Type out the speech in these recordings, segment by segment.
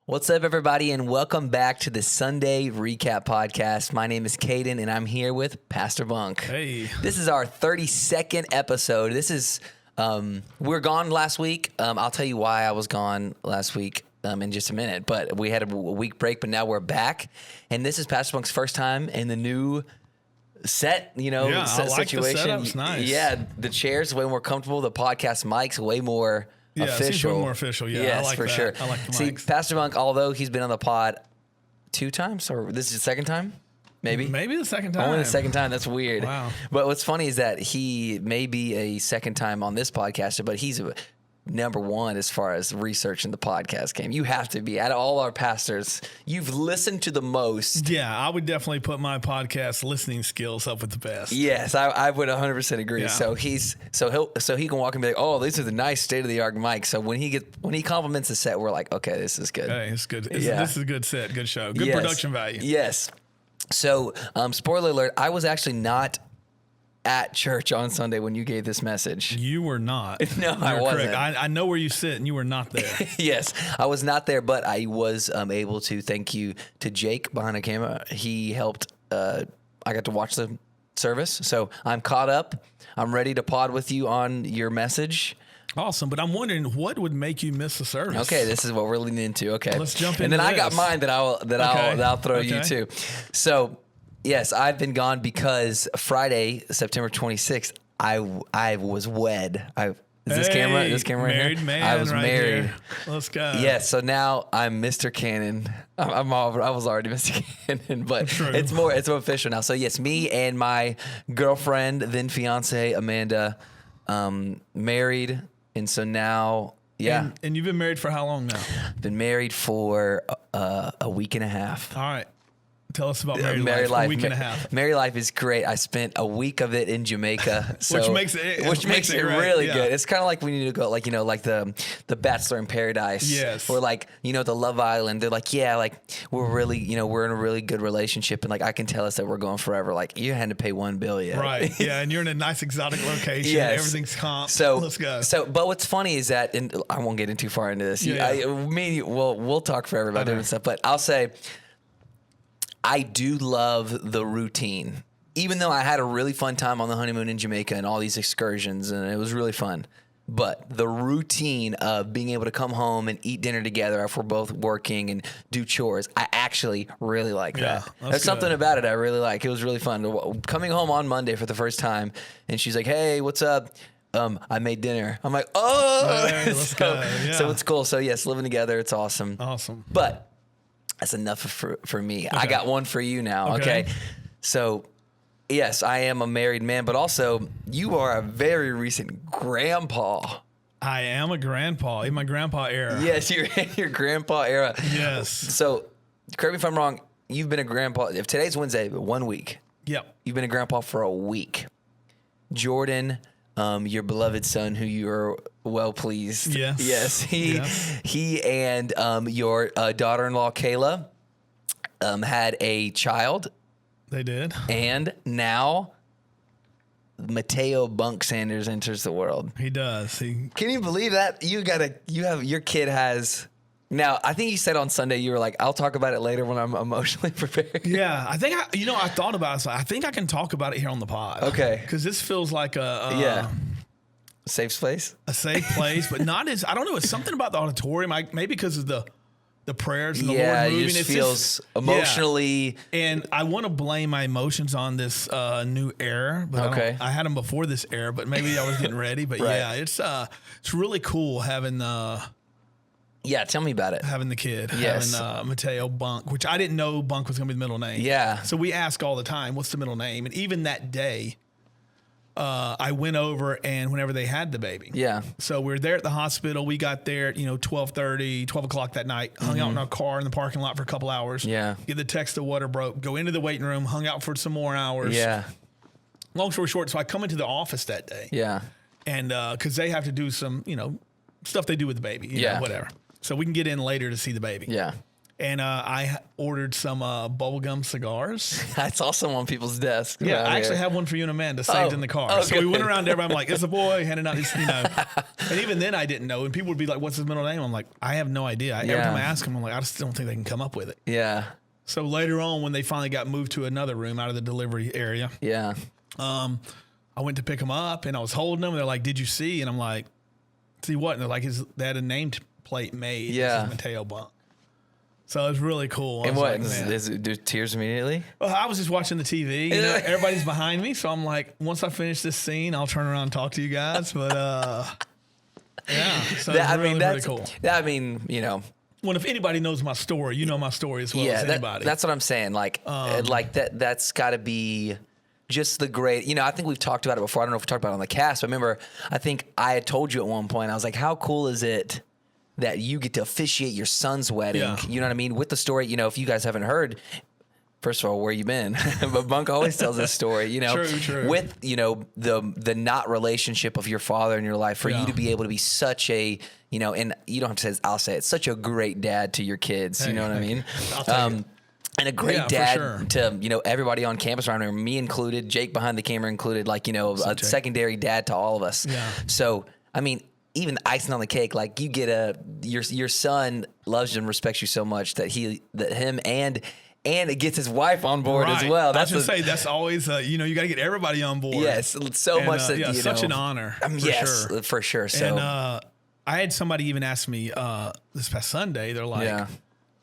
What's up, everybody, and welcome back to the Sunday Recap Podcast. My name is Caden, and I'm here with Pastor Bunk. Hey. This is our 32nd episode. This is, we were gone last week. I'll tell you why I was gone last week in just a minute, but we had a week break, but now we're back, and this is Pastor Bunk's first time in the new set, I like situation. The setup's nice. Yeah, the chair's way more comfortable. The podcast mic's way more official. It seems way more official. Yeah, yes, I like for that. sure. I like the See, mics. Pastor Bunk, although he's been on the pod 2 times, or this is the second time, maybe the second time. only the second time. That's weird. Wow. But what's funny is that he may be a second time on this podcast, but he's number one as far as research in the podcast game. You have to be. Out of all our pastors, you've listened to the most. Yeah, I would definitely put my podcast listening skills up with the best. Yes, I would 100% agree. Yeah. So he can walk and be like, "Oh, these are the nice state of the art mics." So when he compliments the set, we're like, "Okay, this is good." Hey, it's good. This is a good set, good show, good Yes. production value. Yes. So, spoiler alert, I was actually not at church on Sunday when you gave this message. You were not. No, You're I wasn't. correct. I know where you sit, and you were not there. Yes, I was not there, but I was able to. Thank you to Jake behind the camera. He helped. I got to watch the service, so I'm caught up. I'm ready to pod with you on your message. Awesome, but I'm wondering what would make you miss the service. Okay, this is what we're leaning into. Okay, Let's jump and into then I got this. mine that I'll throw you Okay. to. So, yes, I've been gone because Friday, September 26th, I was wed. This camera right married here? man. I was right married. Here. Let's go. Yes, so now I'm Mr. Cannon. I was already Mr. Cannon, but True. it's more official now. So yes, me and my girlfriend, then fiance Amanda, married, and so now, yeah, And you've been married for how long now? been married for a week and a half. All right. Tell us about married life. A week and a half. Married life is great. I spent a week of it in Jamaica, so, Which makes it right, really yeah. good. It's kind of like when you go, like the Bachelor in Paradise, Yes. or like the Love Island. They're like, yeah, like we're really, we're in a really good relationship, and like I can tell us that we're going forever. Like you had to pay one bill yet, Right. Yeah, and you're in a nice exotic location. Yes. Everything's comp. So let's go. So, but what's funny is that, and I won't get in too far into this. Yeah. We'll talk forever about different stuff. But I'll say, I do love the routine. Even though I had a really fun time on the honeymoon in Jamaica and all these excursions, and it was really fun. But the routine of being able to come home and eat dinner together if we're both working and do chores, I actually really like that. that's There's something good. about it I really like. It was really fun. Coming home on Monday for the first time, and she's like, "Hey, what's up?" I made dinner. I'm like, "Oh!" Hey, let's go. Yeah. So it's cool. So yes, living together, it's awesome. Awesome. But that's enough for me. I got one for you now. Okay. So, yes, I am a married man, but also you are a very recent grandpa. I am a grandpa in my grandpa era. Yes, you're in your grandpa era. Yes. So, correct me if I'm wrong. You've been a grandpa. If today's Wednesday, but 1 week. Yep. You've been a grandpa for a week. Jordan, your beloved son, who you are well pleased. Yes. Yes. He and your daughter-in-law Kayla had a child, They did. and now Mateo Bunk Sanders enters the world. He does. Can you believe that? Your kid has. Now, I think you said on Sunday, you were like, I'll talk about it later when I'm emotionally prepared. Yeah, I think I thought about it. So I think I can talk about it here on the pod. Okay. Because this feels like Yeah. Safe space? a safe place, but not as I don't know. It's something about the auditorium. Maybe because of the prayers and the Lord moving. It just feels emotionally. And I want to blame my emotions on this new era, but Okay. I had them before this era, but maybe I was getting ready. But Right. yeah, it's really cool having Yeah, tell me about it. having the kid, Yes. having Mateo Bunk, which I didn't know Bunk was going to be the middle name. Yeah. So we ask all the time, what's the middle name? And even that day, I went over and whenever they had the baby. Yeah. So we were there at the hospital. We got there at, 12:30, 12 o'clock that night, hung out in our car in the parking lot for a couple hours. Mm-hmm. Yeah. Get the text the water broke, go into the waiting room, hung out for some more hours. Yeah. Long story short, so I come into the office that day. Yeah. And because they have to do some, stuff they do with the baby. Yeah. Whatever. So we can get in later to see the baby. Yeah. And I ordered some bubblegum cigars. I saw some on people's desks. Yeah, I actually have one for you and Amanda saved in the car. So we went around to everybody. I'm like, it's a boy handing out these, And even then I didn't know. And people would be like, what's his middle name? I'm like, I have no idea. Every time I ask them, I'm like, I just don't think they can come up with it. Yeah. So later on, when they finally got moved to another room out of the delivery area, I went to pick them up and I was holding them. And they're like, did you see? And I'm like, see what? And they're like, they had a nameplate made. Yeah. This is Mateo Bunk. So it was really cool. And what? Do tears immediately? Well, I was just watching the TV. Everybody's behind me. So I'm like, once I finish this scene, I'll turn around and talk to you guys. But yeah. So it's really cool. Well, if anybody knows my story, you know my story as well as anybody. That's what I'm saying. Like that's got to be just the great. I think we've talked about it before. I don't know if we talked about it on the cast. But remember, I think I had told you at one point. I was like, how cool is it that you get to officiate your son's wedding? Yeah. You know what I mean? With the story, if you guys haven't heard, first of all, where you been? But Bunk always tells this story, True. With, the not relationship of your father in your life, for you to be able to be such a, and you don't have to say, I'll say it, such a great dad to your kids. You know what I mean? I'll take it. And a great dad to, everybody on campus around here, me included, Jake behind the camera included, a secondary dad to all of us. Yeah. So, even icing on the cake, like you get your son loves you and respects you so much that him and it gets his wife on board as well. That's always you got to get everybody on board. Yes, so much that such an honor. For sure. So and I had somebody even ask me this past Sunday. They're like.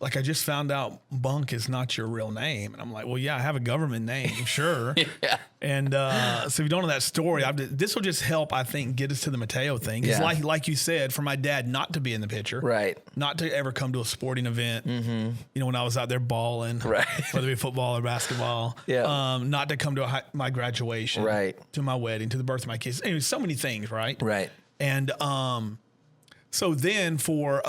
Like, I just found out Bunk is not your real name. And I'm like, well, yeah, I have a government name, sure. Yeah. And so if you don't know that story, this will just help, I think, get us to the Mateo thing. It's like you said, for my dad not to be in the picture. Right. Not to ever come to a sporting event. Mm-hmm. When I was out there balling. Right. Whether it be football or basketball. Yeah. Not to come to my graduation. Right. To my wedding, to the birth of my kids. Anyway, so many things, right? Right. And so then for...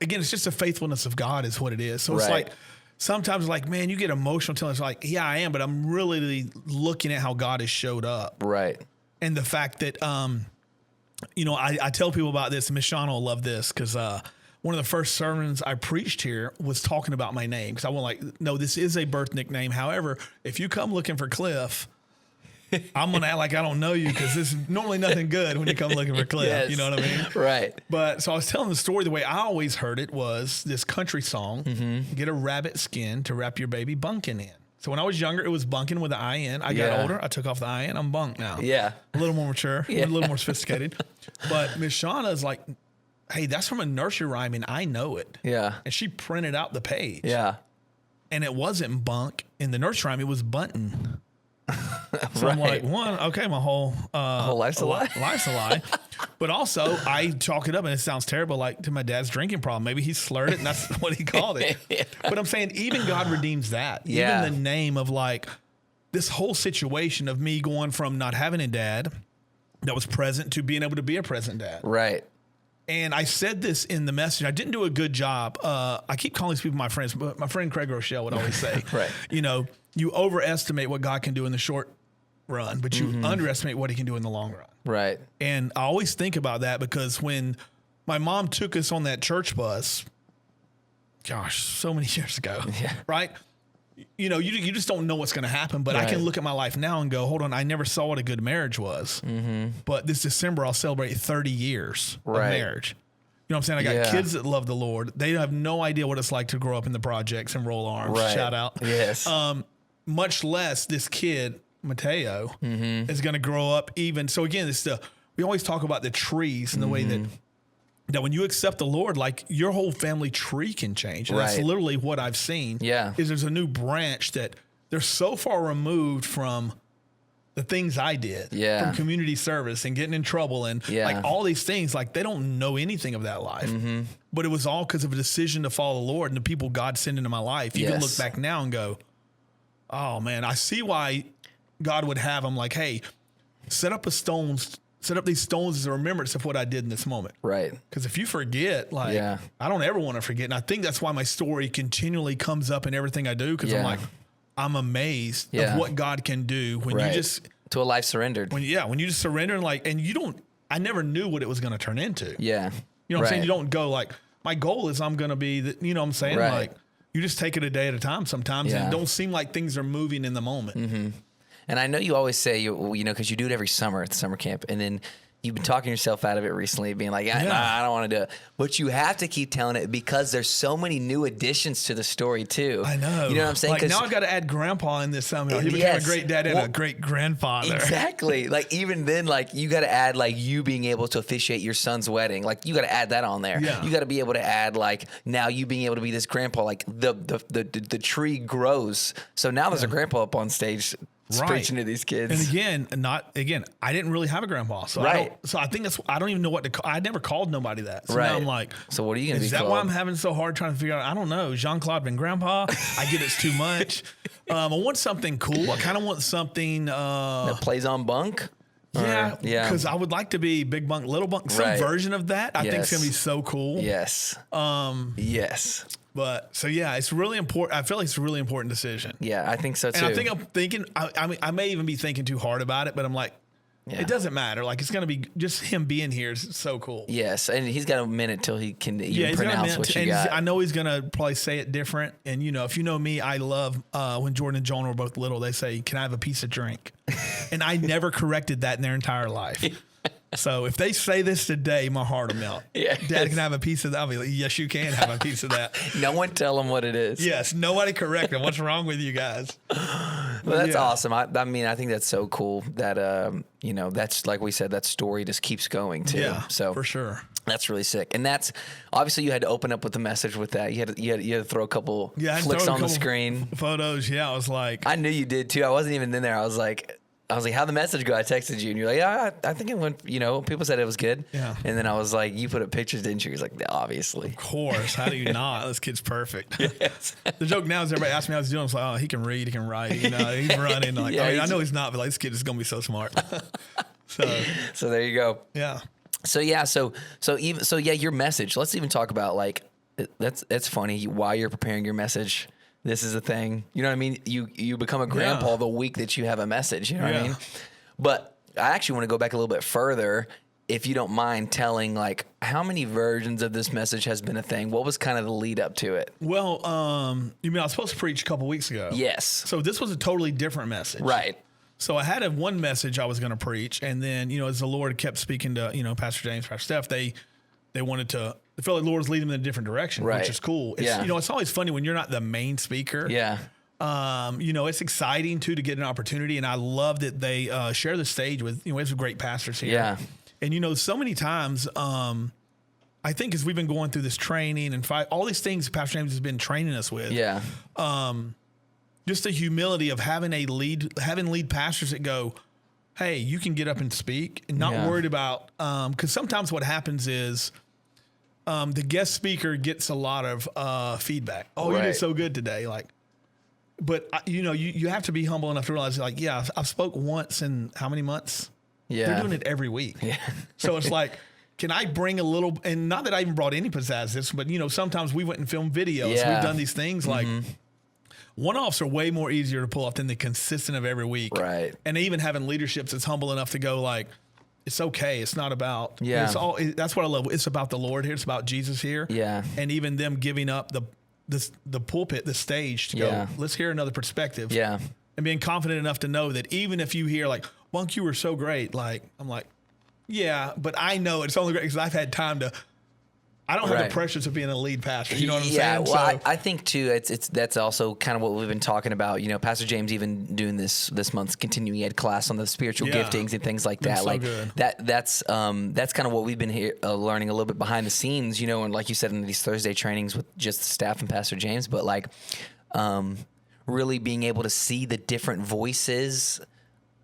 again, it's just the faithfulness of God is what it is. So it's like, sometimes like, man, you get emotional telling us like, yeah, I am, but I'm really looking at how God has showed up. Right. And the fact that, I tell people about this, and Miss Shauna will love this, because one of the first sermons I preached here was talking about my name. Because I went no, this is a birth nickname. However, if you come looking for Cliff, I'm going to act like I don't know you, because this is normally nothing good when you come looking for Cliff. Yes. You know what I mean? Right. But so I was telling the story, the way I always heard it was this country song, get a rabbit skin to wrap your baby bunkin in. So when I was younger, it was bunkin with an I-N. I got older. I took off the I-N. I'm Bunk now. Yeah. A little more mature, a little more sophisticated. But Miss Shauna is like, hey, that's from a nursery rhyme and I know it. Yeah. And she printed out the page. Yeah. And it wasn't Bunk in the nursery rhyme. It was Bunton. So I'm like, my whole life's a lie. Life's a lie. But also, I chalk it up, and it sounds terrible, like to my dad's drinking problem. Maybe he slurred it, and that's what he called it. Yeah. But I'm saying, even God redeems that. Yeah. Even the name of like this whole situation of me going from not having a dad that was present to being able to be a present dad. Right. And I said this in the message. I didn't do a good job. I keep calling these people my friends, but my friend Craig Rochelle would always say, right. You overestimate what God can do in the short run, but you underestimate what he can do in the long run. Right. And I always think about that, because when my mom took us on that church bus, gosh, so many years ago, right? You just don't know what's going to happen, but I can look at my life now and go, hold on, I never saw what a good marriage was. Mm-hmm. But this December, I'll celebrate 30 years of marriage. You know what I'm saying? I got kids that love the Lord. They have no idea what it's like to grow up in the projects and roll arms. Right. Shout out. Yes. Much less this kid, Mateo, is going to grow up even. So again, we always talk about the trees and the way that when you accept the Lord, like your whole family tree can change. And that's literally what I've seen. Yeah. Is there's a new branch that they're so far removed from the things I did, from community service and getting in trouble and like all these things, like they don't know anything of that life. Mm-hmm. But it was all because of a decision to follow the Lord and the people God sent into my life. You can look back now and go, oh man, I see why God would have them like, hey, set up these stones as a remembrance of what I did in this moment. Right. Because if you forget, like, I don't ever want to forget. And I think that's why my story continually comes up in everything I do. Because I'm amazed of what God can do when you just to a life surrendered. When you just surrender and I never knew what it was going to turn into. Yeah. You know what I'm saying? You don't go like, my goal is I'm going to be, you know what I'm saying? Right. Like, you just take it a day at a time sometimes, and it don't seem like things are moving in the moment. Mm-hmm. And I know you always say, you know, because you do it every summer at the summer camp, and then you've been talking yourself out of it recently, being like, I don't want to do it. But you have to keep telling it because there's so many new additions to the story, too. I know. You know what I'm saying? Like, now I've got to add grandpa in this somehow. He became a great dad and a great grandfather. Exactly. Like, even then, like, you got to add, like, you being able to officiate your son's wedding. Like, you got to add that on there. Yeah. You got to be able to add, like, now you being able to be this grandpa. Like, the tree grows. So now there's a grandpa up on stage preaching to these kids. And again, I didn't really have a grandpa. So I think I don't even know what to call. I never called nobody that. So now I'm like, so what are you going to be called? Is that called? why I'm having so hard trying to figure out? I don't know. Jean-Claude Van Grandpa. I get it's too much. I want something cool. I kind of want something that plays on bunk. Yeah. Because I would like to be big bunk, little bunk, some version of that. I think it's going to be so cool. Yes. Yes. But so it's really important. I feel like it's a really important decision. Yeah, I think so too. And I'm thinking. I mean, I may even be thinking too hard about it, but I'm like, it doesn't matter. Like, it's gonna be just him being here is so cool. Yes, and he's got a minute till he can even pronounce what you got. I know he's gonna probably say it different. And you know, if you know me, I love when Jordan and Joan were both little. They say, "Can I have a piece of drink?" And I never corrected that in their entire life. So if they say this today, my heart will melt. Yeah. Dad, can I have a piece of that? I'll be like, yes, you can have a piece of that. No one tell them what it is. Yes. Nobody correct them. What's wrong with you guys? Well, that's awesome. I mean, I think that's so cool that, you know, that's like we said, that story just keeps going too. Yeah, so for sure. That's really sick. And that's obviously you had to open up with the message with that. You had to throw a couple flicks on the screen. Photos. Yeah. I was like, I knew you did too. I wasn't even in there. I was like, how'd the message go? I texted you and you're like, yeah, I think it went, you know, people said it was good. Yeah. And then I was like, you put up pictures, didn't you? He's like, yeah, obviously. Of course. How do you not? This kid's perfect. Yes. The joke now is everybody asks me how he's doing. I was like, oh, he can read, he can write, you know, he's running. Like, I know he's not, but like, this kid is going to be so smart. So there you go. Yeah. So your message, let's even talk about like, that's funny while you're preparing your message. This is a thing. You know what I mean? You become a grandpa the week that you have a message. You know what I mean? But I actually want to go back a little bit further, if you don't mind telling, like, how many versions of this message has been a thing? What was kind of the lead up to it? Well, you mean I was supposed to preach a couple weeks ago? Yes. So this was a totally different message. Right. So I had one message I was going to preach, and then, you know, as the Lord kept speaking to, you know, Pastor James, Pastor Steph, they wanted to, I feel like the Lord was leading them in a different direction, which is cool. You know, it's always funny when you're not the main speaker. Yeah. You know, it's exciting too to get an opportunity, and I love that they share the stage with, you know, we have some great pastors here. Yeah. And you know, so many times, I think as we've been going through this training and all these things Pastor James has been training us with. Yeah. Just the humility of having lead pastors that go, hey, you can get up and speak, and not worried about, because sometimes what happens is the guest speaker gets a lot of feedback. Oh, you did so good today. Like, but you know, you have to be humble enough to realize, like, yeah, I've spoke once in how many months? Yeah. They're doing it every week. Yeah. So it's like, can I bring a little, and not that I even brought any pizzazz, but you know, sometimes we went and filmed videos. Yeah. We've done these things like one-offs are way more easier to pull off than the consistent of every week. Right. And even having leaderships that's humble enough to go like, it's okay. It's not about, that's what I love. It's about the Lord here. It's about Jesus here. Yeah. And even them giving up the pulpit, the stage to go, let's hear another perspective. Yeah. And being confident enough to know that even if you hear like, Bunk, you were so great. Like, I'm like, yeah, but I know it's only great because I've had time to, I don't have the pressures of being a lead pastor. You know what I'm saying? Yeah, well, I think too, that's also kind of what we've been talking about. You know, Pastor James even doing this month's continuing ed class on the spiritual giftings and things like that. So like good. That's kind of what we've been here learning a little bit behind the scenes. You know, and like you said in these Thursday trainings with just the staff and Pastor James, but like really being able to see the different voices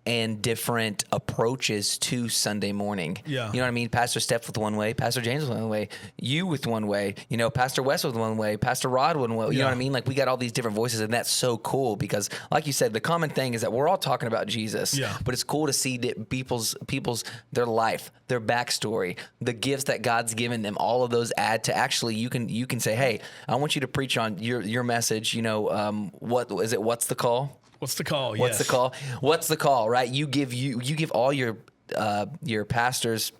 and different approaches to Sunday morning. Yeah. You know what I mean? Pastor Steph with one way, Pastor James with one way, you with one way, you know, Pastor Wes with one way, Pastor Rod with one way. You know what I mean? Like, we got all these different voices, and that's so cool because, like you said, the common thing is that we're all talking about Jesus. Yeah. But it's cool to see that people's their life, their backstory, the gifts that God's given them, all of those add to actually you can say, hey, I want you to preach on your message, you know, what's the call? What's the call? What's the call? What's the call? Right? You give all your pastors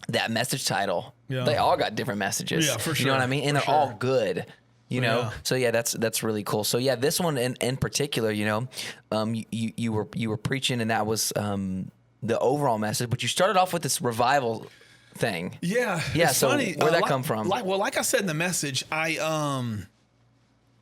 that message title. Yeah. They all got different messages. Yeah, for sure. You know what I mean? And they're all good. You know, so that's really cool. So this one in particular, you were preaching, and that was the overall message. But you started off with this revival thing. Yeah. So funny. where'd that come from? Like I said in the message, I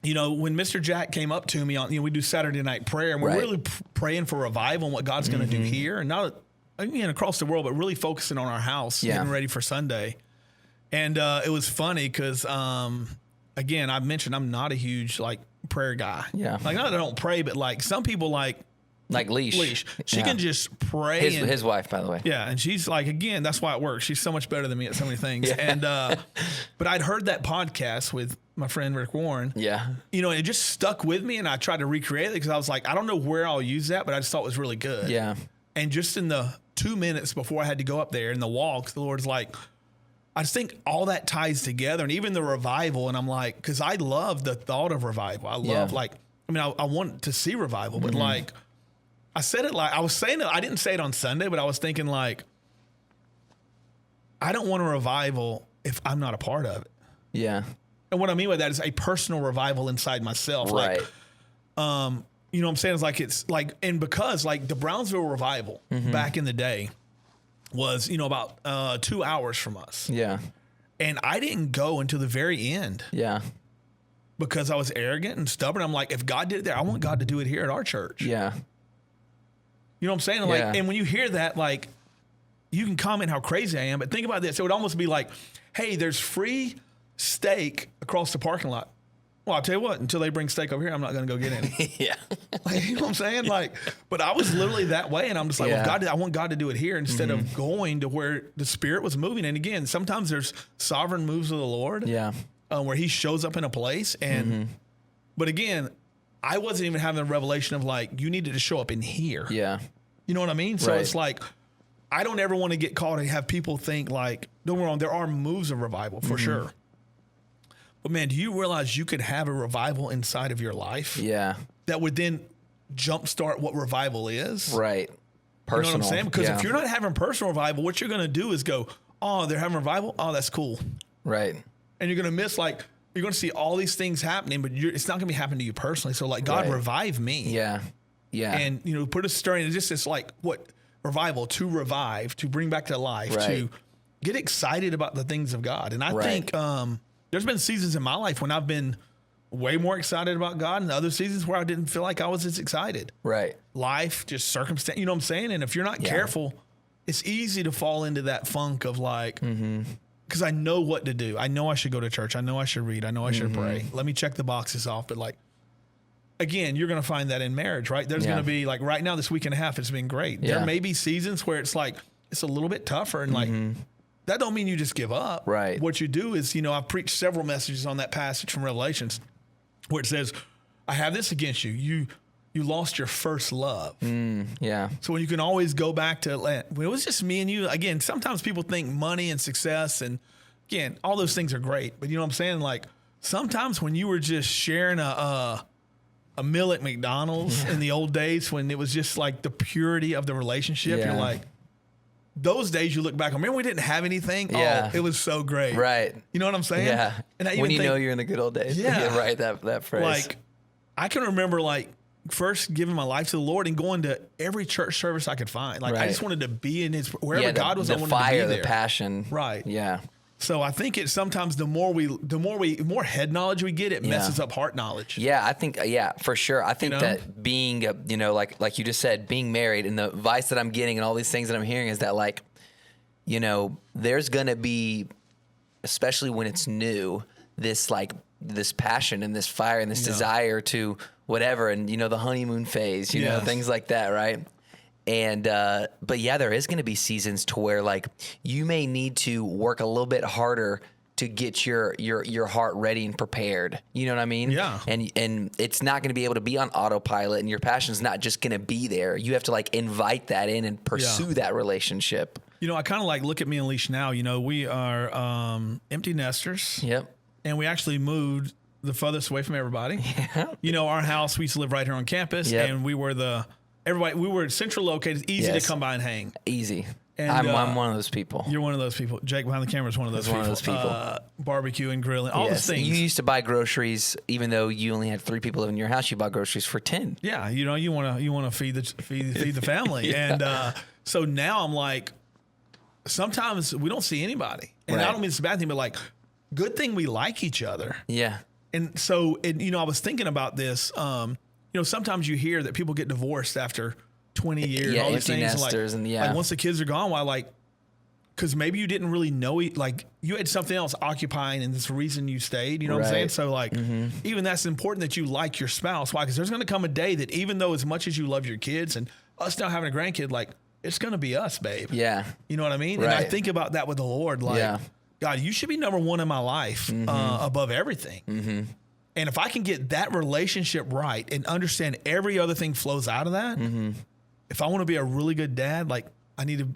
when Mr. Jack came up to me on, we do Saturday night prayer, and we're really praying for revival and what God's going to do here, and not across the world, but really focusing on our house, getting ready for Sunday. And it was funny because. Again, I mentioned I'm not a huge prayer guy. Yeah. Not that I don't pray, but some people like Leash. She can just pray. His wife, by the way. Yeah. And she's again, that's why it works. She's so much better than me at so many things. And, but I'd heard that podcast with my friend Rick Warren. Yeah. And it just stuck with me, and I tried to recreate it because I was like, I don't know where I'll use that, but I just thought it was really good. Yeah. And just in the 2 minutes before I had to go up there in the walk, the Lord's like, I just think all that ties together, and even the revival. And I'm like, because I love the thought of revival. I love I want to see revival, but I said it I was saying it. I didn't say it on Sunday, but I was thinking I don't want a revival if I'm not a part of it. Yeah. And what I mean by that is a personal revival inside myself. Right. You know what I'm saying? And because the Brownsville revival back in the day was, about 2 hours from us. Yeah. And I didn't go until the very end. Yeah. Because I was arrogant and stubborn. I'm like, if God did it there, I want God to do it here at our church. Yeah. You know what I'm saying? And when you hear that, you can comment how crazy I am, but think about this. It would almost be like, hey, there's free steak across the parking lot. Well, I'll tell you what, until they bring steak over here, I'm not going to go get any. Yeah. You know what I'm saying? But I was literally that way. And I'm just like, well, God, I want God to do it here instead of going to where the Spirit was moving. And again, sometimes there's sovereign moves of the Lord. Yeah. Where he shows up in a place. And, but again, I wasn't even having a revelation of you needed to show up in here. Yeah. You know what I mean? So it's I don't ever want to get caught and have people think don't get me wrong, there are moves of revival for sure. But man, do you realize you could have a revival inside of your life? Yeah. That would then jumpstart what revival is. Right. Personal. You know what I'm saying? Because if you're not having personal revival, what you're going to do is go, oh, they're having revival? Oh, that's cool. Right. And you're going to miss you're going to see all these things happening, but it's not going to be happening to you personally. So God, revive me. Yeah. Yeah. And, put a stirring. It's just what revival, to revive, to bring back to life, to get excited about the things of God. And I think, there's been seasons in my life when I've been way more excited about God, and other seasons where I didn't feel like I was as excited. Right. Life, just circumstance, you know what I'm saying? And if you're not careful, it's easy to fall into that funk of because I know what to do. I know I should go to church. I know I should read. I know I should pray. Let me check the boxes off. But again, you're going to find that in marriage, right? There's going to be right now, this week and a half, it's been great. Yeah. There may be seasons where it's it's a little bit tougher and that don't mean you just give up. Right. What you do is, I've preached several messages on that passage from Revelations where it says, I have this against you. You lost your first love. Yeah. So when you can always go back to, when it was just me and you, again, sometimes people think money and success and again, all those things are great. But you know what I'm saying? Sometimes when you were just sharing a meal at McDonald's in the old days when it was just the purity of the relationship, you're those days you look back on, remember we didn't have anything? Yeah. Oh, it was so great. Right. You know what I'm saying? Yeah. And I when know you're in the good old days. Yeah. Right. That phrase. I can remember first giving my life to the Lord and going to every church service I could find. I just wanted to be in wherever God was, I wanted fire, to be there. The passion. Right. Yeah. So I think it's sometimes the more head knowledge we get, it messes up heart knowledge. Yeah, I think for sure. I think that being like you just said, being married and the advice that I'm getting and all these things that I'm hearing is that there's gonna be, especially when it's new, this passion and this fire and this desire to whatever, and the honeymoon phase, you know, things like that, right? And but there is going to be seasons to where you may need to work a little bit harder to get your heart ready and prepared. You know what I mean? Yeah. And it's not going to be able to be on autopilot, and your passion's not just going to be there. You have to invite that in and pursue that relationship. I kind of look at me and Leash now. We are empty nesters. Yep. And we actually moved the furthest away from everybody. Yeah. Our house, we used to live right here on campus, and we were central located, easy to come by and hang. Easy. And, I'm one of those people. You're one of those people. Jake behind the camera is one of those people. One of those people. Barbecue and grilling, all those things. You used to buy groceries, even though you only had 3 people living in your house. You bought groceries for 10. Yeah, you want to feed the family, and so now I'm like, sometimes we don't see anybody, and I don't mean it's a bad thing, but like, good thing we like each other. Yeah. And so, I was thinking about this. Sometimes you hear that people get divorced after 20 years, all these things. Nesters like once the kids are gone, because maybe you didn't really know it, like you had something else occupying and this reason you stayed, you know what I'm saying? So even that's important that you like your spouse. Why? Because there's going to come a day that even though as much as you love your kids and us now having a grandkid, like it's going to be us, babe. Yeah. You know what I mean? Right. And I think about that with the Lord, like, God, you should be number one in my life above everything. Mm-hmm. And if I can get that relationship right and understand every other thing flows out of that, if I want to be a really good dad, like I need to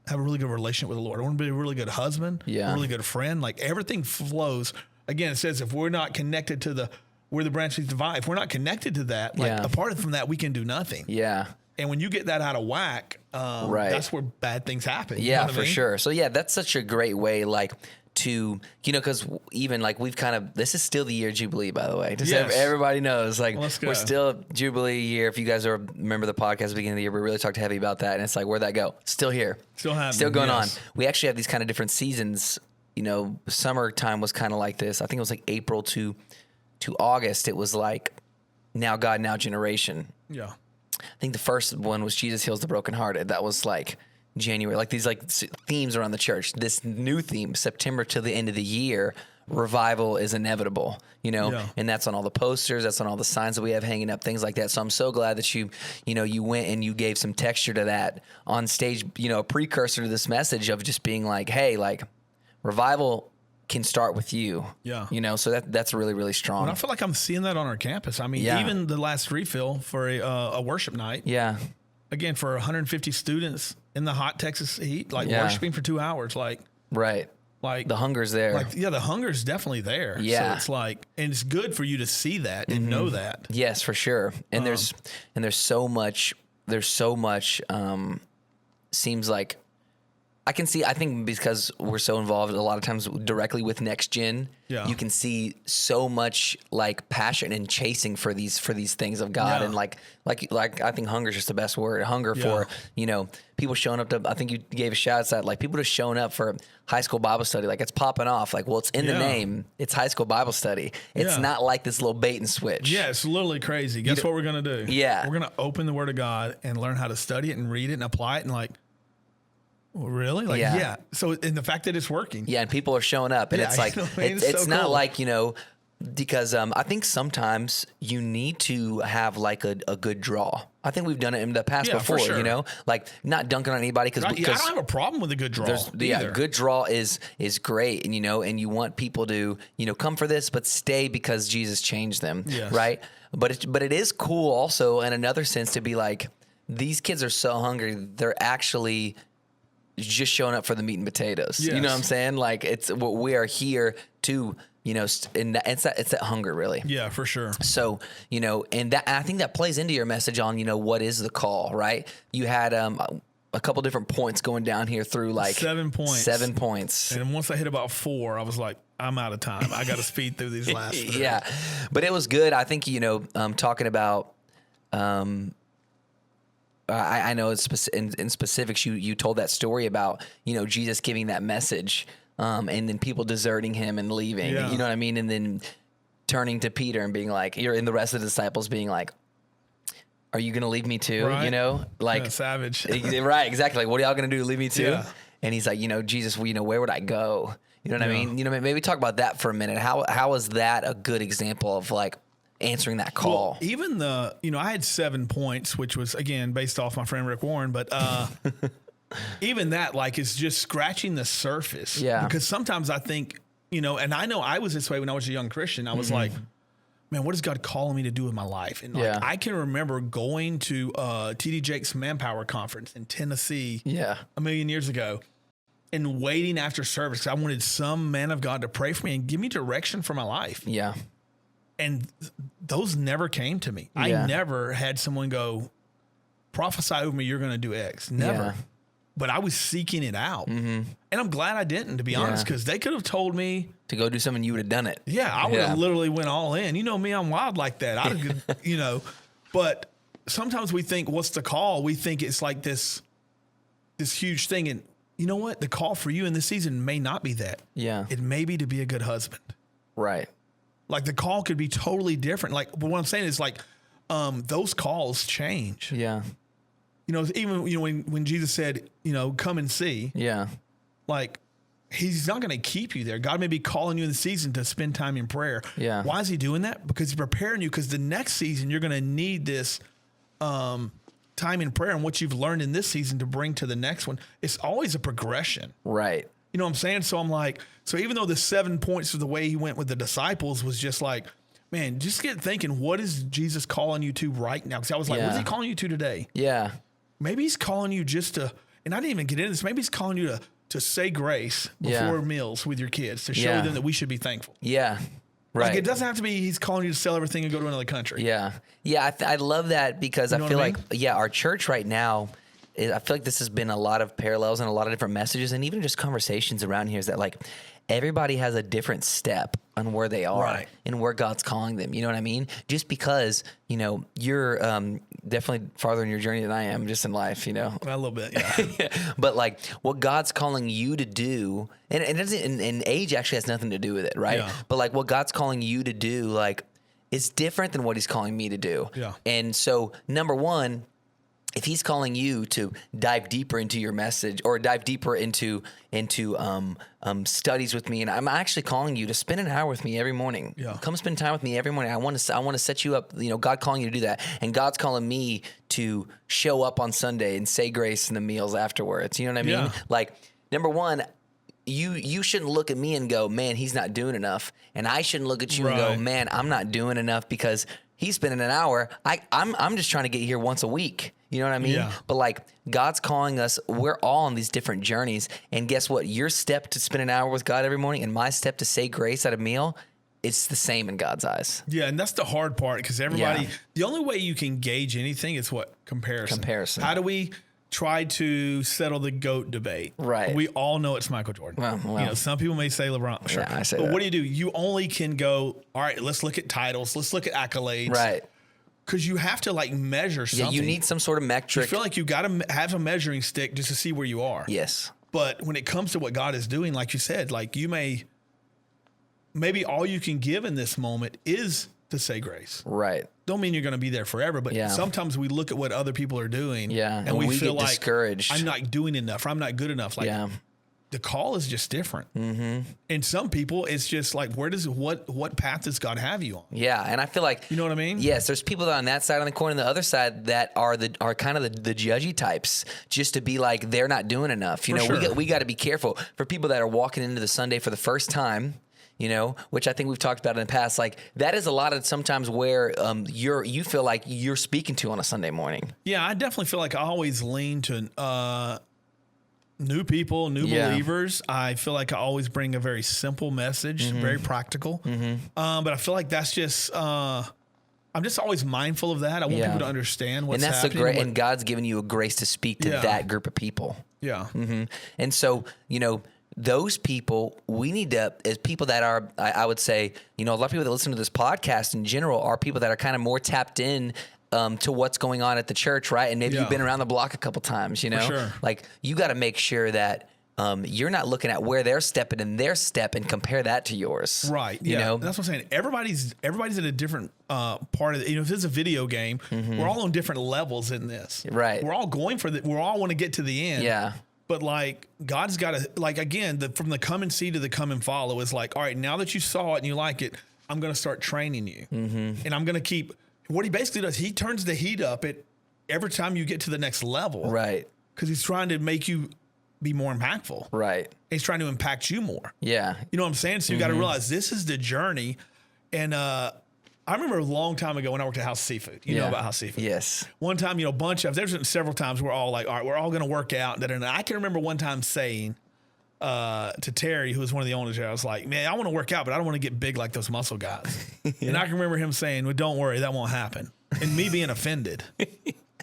have a really good relationship with the Lord. I want to be a really good husband, a really good friend. Like everything flows. Again, it says if we're not connected to where the branch leads to the vine, if we're not connected to that, like apart from that, we can do nothing. Yeah. And when you get that out of whack, that's where bad things happen. Yeah, you know for sure. So that's such a great way, like, to, because even like this is still the year Jubilee, by the way. Just everybody knows, like, we're still Jubilee year. If you guys remember the podcast at the beginning of the year, we really talked heavy about that. And it's like, where'd that go? Still here. Still happening. Still going on. We actually have these kind of different seasons. Summertime was kind of like this. I think it was like April to August. It was like Now God, Now Generation. Yeah. I think the first one was Jesus Heals the Brokenhearted. That was like January, like these like themes around the church. This new theme, September to the end of the year, revival is inevitable, and that's on all the posters, that's on all the signs that we have hanging up, things like that. So I'm so glad that you went and you gave some texture to that on stage, a precursor to this message of just being like, hey, like revival can start with you. Yeah. So that's really, really strong. And I feel like I'm seeing that on our campus. I mean, even the last refill for a worship night. Yeah. Again, for 150 students in the hot Texas heat, like worshiping for 2 hours, like. Right. Like the hunger's there. Like, the hunger's definitely there. Yeah. So it's like, and it's good for you to see that and know that. Yes, for sure. And there's so much, seems like, I think because we're so involved a lot of times directly with Next Gen, you can see so much like passion and chasing for these things of God. And like I think hunger is just the best word. Hunger for, people showing up to, I think you gave a shout out to that, like people just showing up for high school Bible study. Like it's popping off. Like, well, it's in the name. It's high school Bible study. It's not like this little bait and switch. Yeah, it's literally crazy. Guess what we're going to do? Yeah. We're going to open the Word of God and learn how to study it and read it and apply it and like, really? Like, So, and the fact that it's working. Yeah, and people are showing up, and it's like, it's so not cool. Like, because I think sometimes you need to have like a good draw. I think we've done it in the past before, like not dunking on anybody because I don't have a problem with a good draw. Good draw is great, and and you want people to come for this, but stay because Jesus changed them, right? But it is cool also in another sense to be like, these kids are so hungry, they're actually just showing up for the meat and potatoes. Yes. You know what I'm saying? Like it's what we are here to, and it's that hunger really. Yeah, for sure. So, and I think that plays into your message on, what is the call, right? You had a couple different points going down here through like 7 points. 7 points. And once I hit about 4, I was like, I'm out of time. I got to speed through these last 3. Yeah. But it was good. I think, talking about, I know in specifics, you told that story about, Jesus giving that message, and then people deserting him and leaving, you know what I mean? And then turning to Peter and being like, and the rest of the disciples being like, are you going to leave me too? Right. Like savage. Right. Exactly. Like, what are y'all going to do? Leave me too? Yeah. And he's like, Jesus, where would I go? You know what I mean? Maybe talk about that for a minute. How is that a good example of like answering that call? Well, even I had 7 points, which was again based off my friend Rick Warren, but even that like is just scratching the surface. Yeah. Because sometimes I think, and I know I was this way when I was a young Christian. I was like, man, what is God calling me to do with my life? And like I can remember going to TD Jakes Manpower Conference in Tennessee a million years ago and waiting after service. I wanted some man of God to pray for me and give me direction for my life. Yeah. And those never came to me. I never had someone go, prophesy over me, you're going to do X. Never. but I was seeking it out. And I'm glad I didn't, to be honest, because they could have told me to go do something, you would have done it. Yeah, I would have literally went all in. You know me, I'm wild like that. But sometimes we think, what's the call? We think it's like this huge thing. And you know what? The call for you in this season may not be that. Yeah. It may be to be a good husband. Right. Like the call could be totally different. Like, but what I'm saying is like, those calls change. Yeah. Even, when Jesus said, come and see. Yeah. Like, he's not going to keep you there. God may be calling you in the season to spend time in prayer. Yeah. Why is he doing that? Because he's preparing you, because the next season you're going to need this time in prayer and what you've learned in this season to bring to the next one. It's always a progression. Right. You know what I'm saying? So I'm like, so even though the 7 points of the way he went with the disciples was just like, man, just get thinking, what is Jesus calling you to right now? Because I was like, what is he calling you to today? Yeah. Maybe he's calling you just to, and I didn't even get into this, maybe he's calling you to say grace before meals with your kids, to show them that we should be thankful. Yeah. Right. Like, it doesn't have to be he's calling you to sell everything and go to another country. Yeah. Yeah, I love that, because I feel like, our church right now, I feel like this has been a lot of parallels and a lot of different messages, and even just conversations around here, is that like everybody has a different step on where they are and where God's calling them. You know what I mean? Just because, you're definitely farther in your journey than I am just in life, A little bit, yeah. But like what God's calling you to do, and age actually has nothing to do with it, right? Yeah. But like what God's calling you to do, like, it's different than what he's calling me to do. Yeah. And so, number one, if he's calling you to dive deeper into your message, or dive deeper into studies with me, and I'm actually calling you to spend an hour with me every morning. Yeah. Come spend time with me every morning. I want to set you up. God calling you to do that, and God's calling me to show up on Sunday and say grace in the meals afterwards. You know what I mean? Yeah. Like, number one, you shouldn't look at me and go, man, he's not doing enough, and I shouldn't look at you and go, man, I'm not doing enough because he's spending an hour. I'm just trying to get here once a week. You know what I mean? Yeah. But like, God's calling us, we're all on these different journeys. And guess what? Your step to spend an hour with God every morning and my step to say grace at a meal, it's the same in God's eyes. Yeah, and that's the hard part, because everybody, the only way you can gauge anything is what? Comparison. How do we try to settle the GOAT debate? Right. We all know it's Michael Jordan. Well. Some people may say LeBron. Sure. Yeah, I say that. But what do? You only can go, all right, let's look at titles. Let's look at accolades. Right. Because you have to like measure something. Yeah, you need some sort of metric. You feel like you got to have a measuring stick just to see where you are. Yes. But when it comes to what God is doing, like you said, like maybe all you can give in this moment is to say grace. Right. Don't mean you're going to be there forever, but sometimes we look at what other people are doing, and we feel like discouraged. I'm not doing enough, or I'm not good enough. Like, the call is just different. Mm-hmm. And some people, it's just like, what path does God have you on? Yeah, and I feel like, you know what I mean? Yes, there's people that are on that side on the coin, and the other side that are kind of the judgy types, just to be like, they're not doing enough. We got to be careful for people that are walking into the Sunday for the first time. Which I think we've talked about in the past. Like, that is a lot of sometimes where you feel like you're speaking to on a Sunday morning. Yeah, I definitely feel like I always lean to new people, new believers. I feel like I always bring a very simple message, very practical. But I feel like that's just I'm just always mindful of that. I want people to understand what's happening. And that's and God's given you a grace to speak to that group of people. Yeah. Mm-hmm. And so, those people, we need to, as people that are, I would say, a lot of people that listen to this podcast in general are people that are kind of more tapped in to what's going on at the church, right? And maybe you've been around the block a couple times, For sure. Like, you got to make sure that you're not looking at where they're stepping in their step and compare that to yours. Right. You know? That's what I'm saying. Everybody's at a different part of it. If it's a video game, we're all on different levels in this. Right. We're all going for we all want to get to the end. Yeah. But like, God's got to, like, again, from the come and see to the come and follow is like, all right, now that you saw it and you like it, I'm going to start training you. And I'm going to keep, what he basically does, he turns the heat up at every time you get to the next level. Right. Because he's trying to make you be more impactful. Right. He's trying to impact you more. Yeah. You know what I'm saying? So you got to realize this is the journey. And I remember a long time ago when I worked at House Seafood. You know about House Seafood. Yes. One time, there's been several times we're all like, all right, we're all going to work out. And I can remember one time saying to Terry, who was one of the owners there, I was like, man, I want to work out, but I don't want to get big like those muscle guys. And I can remember him saying, well, don't worry, that won't happen. And me being offended.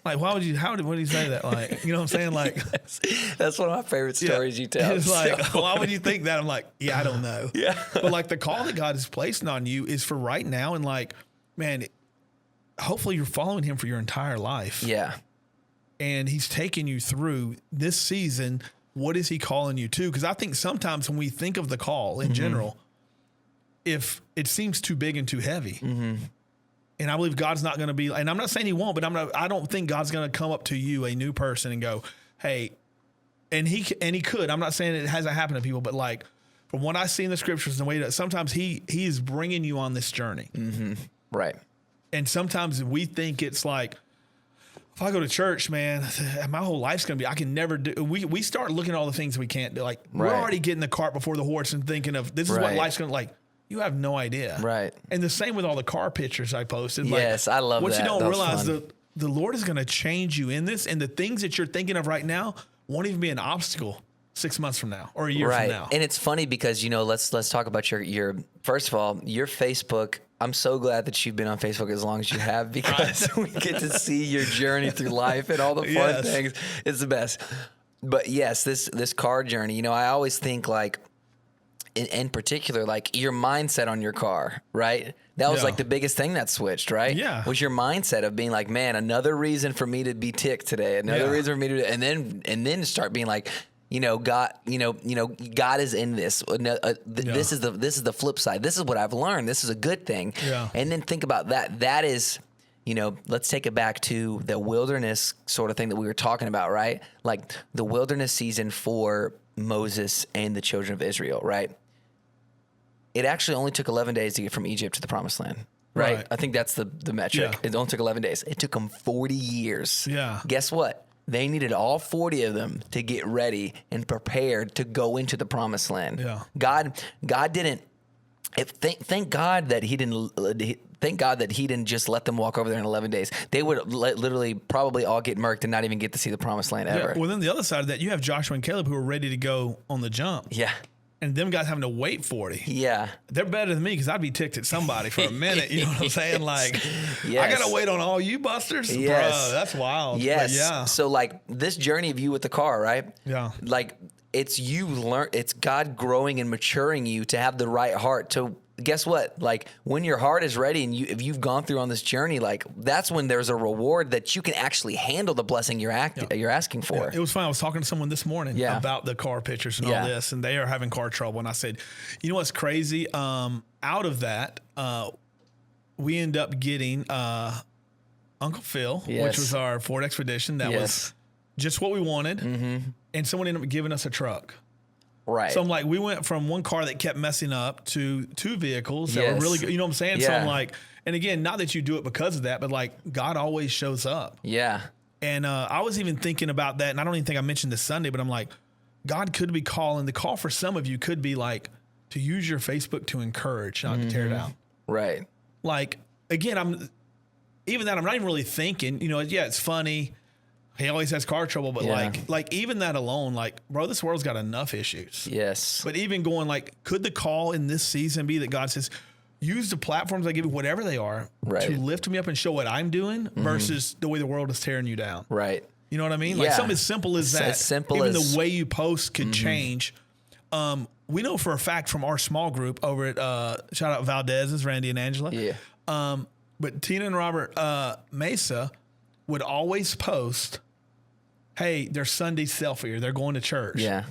Like, why would you, what did he say that? Like, you know what I'm saying? Like, yes. That's one of my favorite stories you tell. It's like, why would you think that? I'm like, yeah, I don't know. Yeah. But like the call that God is placing on you is for right now. And like, man, hopefully you're following him for your entire life. Yeah. And he's taking you through this season. What is he calling you to? Because I think sometimes when we think of the call in general, if it seems too big and too heavy, and I believe God's not going to be, and I'm not saying he won't, but I don't think God's going to come up to you, a new person, and go, hey, and he could. I'm not saying it hasn't happened to people, but like from what I see in the scriptures, and the way that sometimes he is bringing you on this journey, right? And sometimes we think it's like, if I go to church, man, my whole life's going to be, I can never do. We start looking at all the things we can't do. Like, we're already getting the cart before the horse and thinking of, this is what life's going to, like, you have no idea. Right. And the same with all the car pictures I posted. Yes, like, I love what that. What you don't that realize, the Lord is going to change you in this, and the things that you're thinking of right now won't even be an obstacle 6 months from now or a year from now. And it's funny because, let's talk about your first of all, your Facebook. I'm so glad that you've been on Facebook as long as you have, because we get to see your journey through life and all the fun things. It's the best. But yes, this car journey, I always think like, in particular, like your mindset on your car, right? That was like the biggest thing that switched, right? Yeah. Was your mindset of being like, man, another reason for me to be ticked today, another reason for me to, and then start being like, God, God is in this. This is the flip side. This is what I've learned. This is a good thing. Yeah. And then think about that. That is, let's take it back to the wilderness sort of thing that we were talking about, right? Like the wilderness season for Moses and the children of Israel, right? It actually only took 11 days to get from Egypt to the Promised Land, right? I think that's the metric. Yeah. It only took 11 days. It took them 40 years. Yeah. Guess what? They needed all 40 of them to get ready and prepared to go into the Promised Land. Yeah. God didn't. Thank God that he didn't. Thank God that he didn't just let them walk over there in 11 days. They would literally probably all get murked and not even get to see the Promised Land ever. Yeah. Well, then the other side of that, you have Joshua and Caleb who are ready to go on the jump. Yeah. And them guys having to wait 40. Yeah. They're better than me because I'd be ticked at somebody for a minute. You know what I'm saying? Like, I got to wait on all you busters? Yes. Bro, that's wild. Yes. But yeah. So, like, this journey of you with the car, right? Yeah. Like, it's God growing and maturing you to have the right heart to, guess what? Like, when your heart is ready and if you've gone through on this journey, like, that's when there's a reward that you can actually handle the blessing you're asking for. Yeah. It was fun. I was talking to someone this morning about the car pictures and all this, and they are having car trouble. And I said, you know what's crazy? Out of that, we end up getting Uncle Phil, which was our Ford Expedition. That was just what we wanted. And someone ended up giving us a truck. Right. So I'm like, we went from one car that kept messing up to two vehicles that were really good. You know what I'm saying? Yeah. So I'm like, and again, not that you do it because of that, but like God always shows up. Yeah. And I was even thinking about that, and I don't even think I mentioned this Sunday, but I'm like, God could be calling. The call for some of you could be like to use your Facebook to encourage, not to tear down. Right. Like, again, I'm not even really thinking, it's funny. He always has car trouble, but like even that alone, like, bro, this world's got enough issues. Yes. But even going like, could the call in this season be that God says, use the platforms I give you, whatever they are, to lift me up and show what I'm doing versus the way the world is tearing you down. Right. You know what I mean? Like something as simple as that. As simple even as the way you post could change. We know for a fact from our small group over at shout out Valdez's, Randy and Angela. Yeah. But Tina and Robert Mesa would always post, hey, their Sunday selfie or they're going to church. Yeah.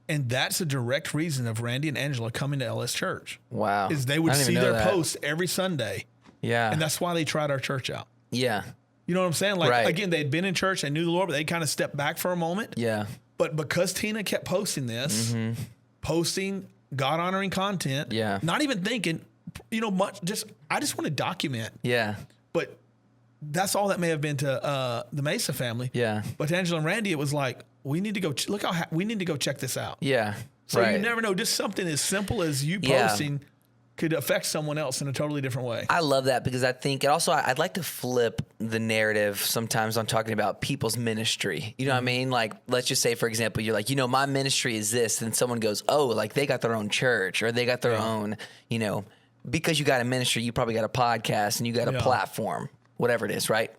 And that's a direct reason of Randy and Angela coming to LS Church. Wow. Is they would see their posts every Sunday. Yeah. And that's why they tried our church out. Yeah. You know what I'm saying? Like, again, they'd been in church, they knew the Lord, but they kind of stepped back for a moment. Yeah. But because Tina kept posting this, posting God-honoring content, not even thinking, I just want to document. Yeah. But that's all that may have been to the Mesa family. Yeah. But to Angela and Randy, it was like, we need to go, we need to go check this out. Yeah. So you never know, just something as simple as you posting could affect someone else in a totally different way. I love that because I think, and also I'd like to flip the narrative sometimes on talking about people's ministry. You know what I mean? Like, let's just say, for example, you're like, my ministry is this. And someone goes, oh, like they got their own church or they got their own, because you got a ministry, you probably got a podcast and you got a platform, whatever it is, right?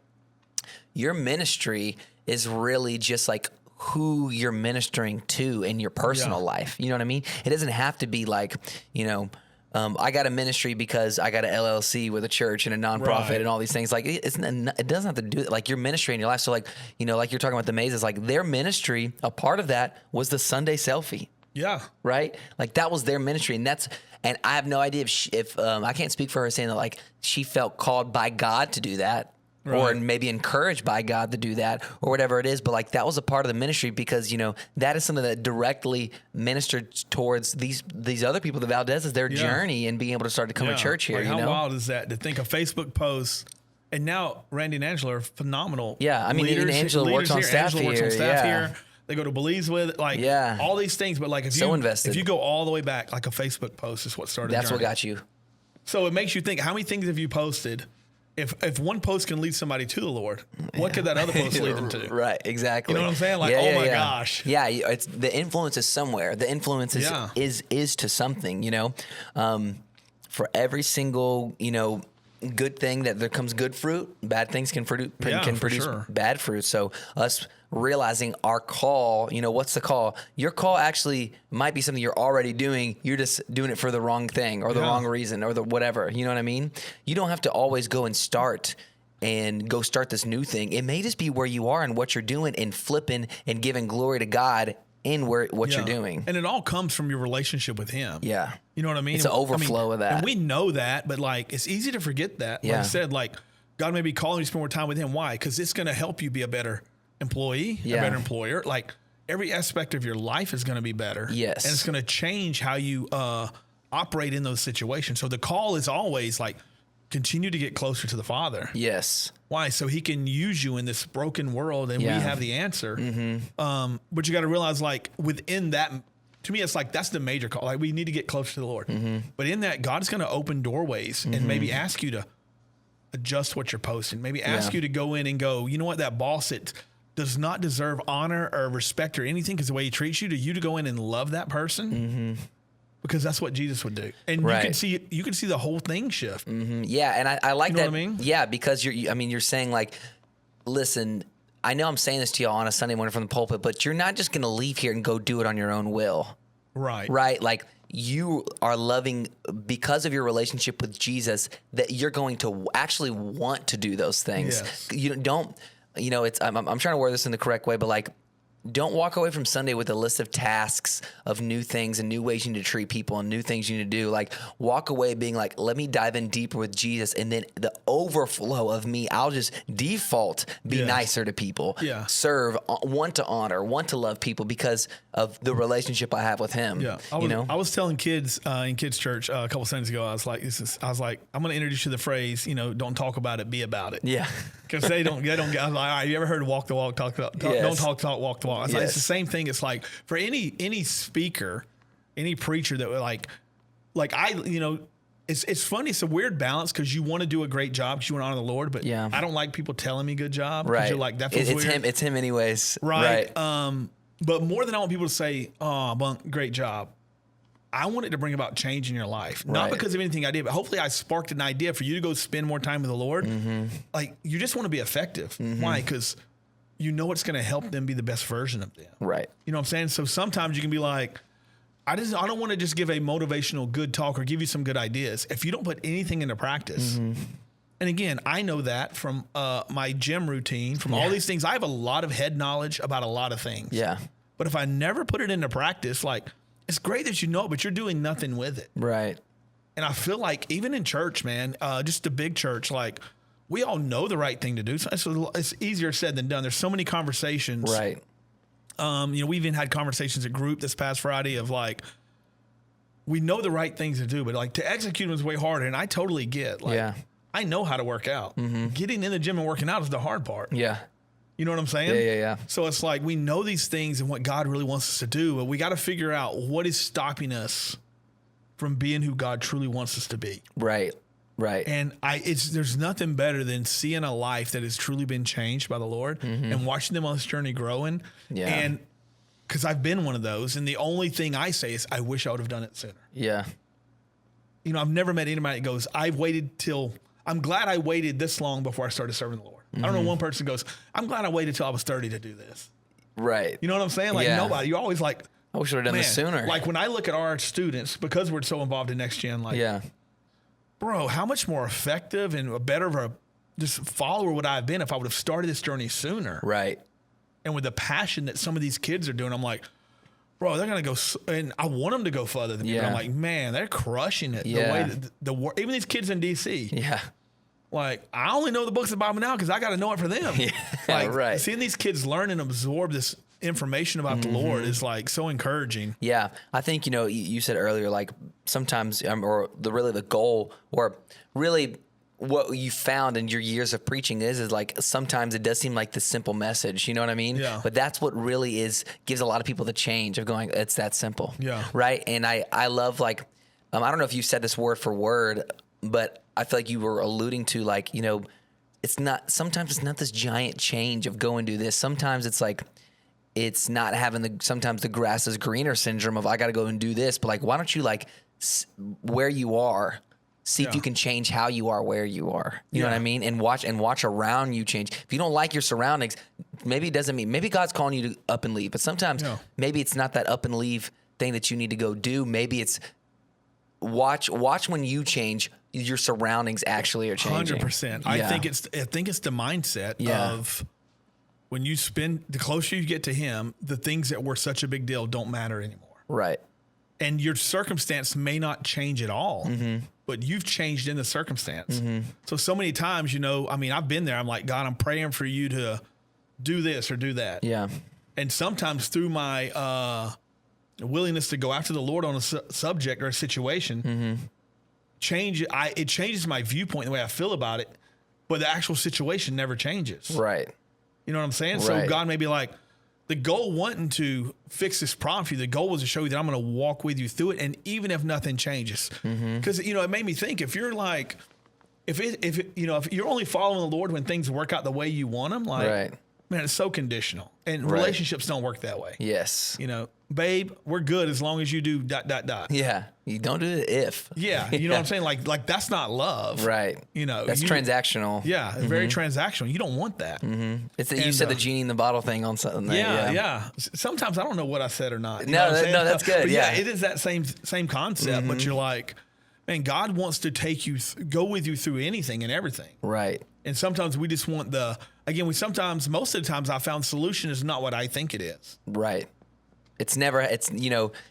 your ministry is really just like who you're ministering to in your personal life. You know what I mean? It doesn't have to be like, I got a ministry because I got an LLC with a church and a nonprofit and all these things. Like it doesn't have to do it. Like your ministry in your life. So like, like you're talking about the mazes, like their ministry, a part of that was the Sunday selfie. Yeah. Right. Like that was their ministry. And I have no idea if I can't speak for her saying that like she felt called by God to do that. Right. Or maybe encouraged by God to do that or whatever it is. But like that was a part of the ministry because, that is something that directly ministered towards these other people, the Valdez's, their journey and being able to start to come to church here. Like how wild is that to think a Facebook post? And now Randy and Angela are phenomenal. Yeah. I mean, even Angela works on staff here. They go to Belize with all these things. But like if you go all the way back, like a Facebook post is what started. That's what got you. So it makes you think, how many things have you posted? If one post can lead somebody to the Lord, what could that other post lead them to? Right, exactly. You know what I'm saying? Like, oh my gosh. Yeah, it's the influence is somewhere. The influence is to something. For every single good thing that there comes good fruit, bad things can produce bad fruit. So us realizing our call, what's the call? Your call actually might be something you're already doing. You're just doing it for the wrong thing or the wrong reason or the whatever. You know what I mean? You don't have to always go start this new thing. It may just be where you are and what you're doing and flipping and giving glory to God in what you're doing. And it all comes from your relationship with Him. Yeah. You know what I mean? It's an overflow of that. And we know that, but like, it's easy to forget that. Like I said, like God may be calling you to spend more time with Him. Why? Because it's going to help you be a better employee, a better employer. Like every aspect of your life is going to be better. Yes. And it's going to change how you operate in those situations. So the call is always like, continue to get closer to the Father. Yes. Why? So He can use you in this broken world and we have the answer. Mm-hmm. But you got to realize like within that, to me, it's like, that's the major call. Like we need to get closer to the Lord. Mm-hmm. But in that, God is going to open doorways and maybe ask you to adjust what you're posting. Maybe ask you to go in and go, you know what, that boss that does not deserve honor or respect or anything because the way he treats you, to go in and love that person. Because that's what Jesus would do. And you can see the whole thing shift. Mm-hmm. Yeah. And I like that. What I mean? Yeah. Because you're saying like, listen, I know I'm saying this to y'all on a Sunday morning from the pulpit, but you're not just going to leave here and go do it on your own will. Right. Right. Like you are loving because of your relationship with Jesus that you're going to actually want to do those things. Yes. You don't, I'm trying to word this in the correct way, but like, don't walk away from Sunday with a list of tasks of new things and new ways you need to treat people and new things you need to do. Like walk away being like, let me dive in deeper with Jesus. And then the overflow of me, I'll just default, be nicer to people, serve, want to honor, want to love people because of the relationship I have with Him. Yeah. I was telling kids in kids church a couple Sundays ago, I was like, I'm going to introduce you to the phrase, don't talk about it, be about it. Yeah. Because they don't get, I was like, all right, you ever heard walk the walk, talk, don't talk, walk the walk. It's, like, it's the same thing. It's like for any speaker, any preacher that like it's funny. It's a weird balance because you want to do a great job because you want to honor the Lord, but I don't like people telling me good job. Right. You're like, that's weird. It's him anyways. Right. But more than I want people to say, oh, Bunk, great job. I want it to bring about change in your life. Not because of anything I did, but hopefully I sparked an idea for you to go spend more time with the Lord. Mm-hmm. Like you just want to be effective. Mm-hmm. Why? Because you know it's going to help them be the best version of them. Right. You know what I'm saying? So sometimes you can be like, I don't want to just give a motivational good talk or give you some good ideas if you don't put anything into practice. Mm-hmm. And again, I know that from my gym routine, from all these things. I have a lot of head knowledge about a lot of things. Yeah. But if I never put it into practice, like it's great that you know it, but you're doing nothing with it. Right. And I feel like even in church, man, just a big church, like we all know the right thing to do. So it's easier said than done. There's so many conversations. Right. We even had conversations at group this past Friday of like, we know the right things to do, but like to execute them is way harder. And I totally get like, I know how to work out. Mm-hmm. Getting in the gym and working out is the hard part. Yeah. You know what I'm saying? Yeah. So it's like we know these things and what God really wants us to do, but we got to figure out what is stopping us from being who God truly wants us to be. Right. And there's nothing better than seeing a life that has truly been changed by the Lord and watching them on this journey growing. Yeah. And because I've been one of those, and the only thing I say is, I wish I would have done it sooner. Yeah. I've never met anybody that goes, I've waited till I'm glad I waited this long before I started serving the Lord. I don't know, one person goes, I'm glad I waited till I was 30 to do this. Right. You know what I'm saying? Like nobody, you're always like, I wish I would have done this sooner. Like when I look at our students, because we're so involved in Next Gen, like, bro, how much more effective and a better of a just follower would I have been if I would have started this journey sooner? Right. And with the passion that some of these kids are doing, I'm like, bro, they're going to go, and I want them to go further than me. But I'm like, man, they're crushing it. The way that even these kids in DC. Yeah. Like, I only know the books of the Bible now because I got to know it for them. Like, seeing these kids learn and absorb this information about the Lord is like so encouraging. Yeah. I think, you said earlier, like sometimes, or the goal, or really what you found in your years of preaching is like sometimes it does seem like the simple message, you know what I mean? Yeah. But that's what really gives a lot of people the change of going, it's that simple. Yeah. Right. And I love like, I don't know if you said this word for word, but I feel like you were alluding to like, sometimes it's not this giant change of go and do this. Sometimes it's like, it's not having sometimes the grass is greener syndrome of I got to go and do this, but like, why don't you like where you are, see if you can change how you are where you are. You know what I mean? And watch around you change. If you don't like your surroundings, maybe it doesn't mean, maybe God's calling you to up and leave, but sometimes maybe it's not that up and leave thing that you need to go do. Maybe it's watch when you change, your surroundings actually are changing. 100%. I think it's the mindset of when you spend, the closer you get to Him, the things that were such a big deal don't matter anymore. Right. And your circumstance may not change at all, but you've changed in the circumstance. So many times, I've been there. I'm like, God, I'm praying for you to do this or do that. Yeah. And sometimes through my willingness to go after the Lord on a subject or a situation, it changes my viewpoint, the way I feel about it, but the actual situation never changes. Right. You know what I'm saying? Right. So God may be like, the goal wasn't to fix this problem for you. The goal was to show you that I'm going to walk with you through it. And even if nothing changes, because, it made me think, if you're like, if you're only following the Lord when things work out the way you want them, like, man, it's so conditional, and relationships don't work that way. Yes. Babe, we're good as long as you do ... Yeah. You don't do it if. Yeah. You know what I'm saying? Like that's not love. Right. That's transactional. Yeah. Very transactional. You don't want that. You said the genie in the bottle thing on something. Yeah. Sometimes I don't know what I said or not. No, that's good. But yeah, it is that same concept, but you're like, man, God wants to take you, go with you through anything and everything. Right. And sometimes we just want most of the times I found solution is not what I think it is. Right. It's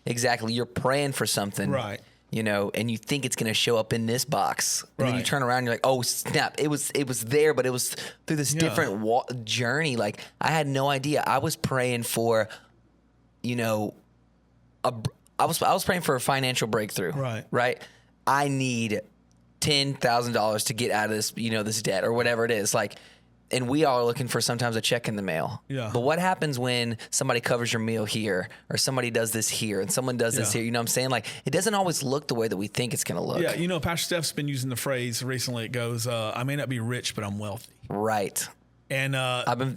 exactly. You're praying for something. Right. And you think it's going to show up in this box. And then you turn around and you're like, oh, snap. It was there, but it was through this different journey. Like, I had no idea. I was praying for, I was praying for a financial breakthrough. Right. Right. I need $10,000 to get out of this, this debt or whatever it is. Like, and we all are looking for sometimes a check in the mail. Yeah. But what happens when somebody covers your meal here, or somebody does this here, and someone does this here? You know what I'm saysaying? Like, it doesn't always look the way that we think it's going to look. Yeah. Pastor Steph's been using the phrase recently. It goes, I may not be rich, but I'm wealthy. Right. And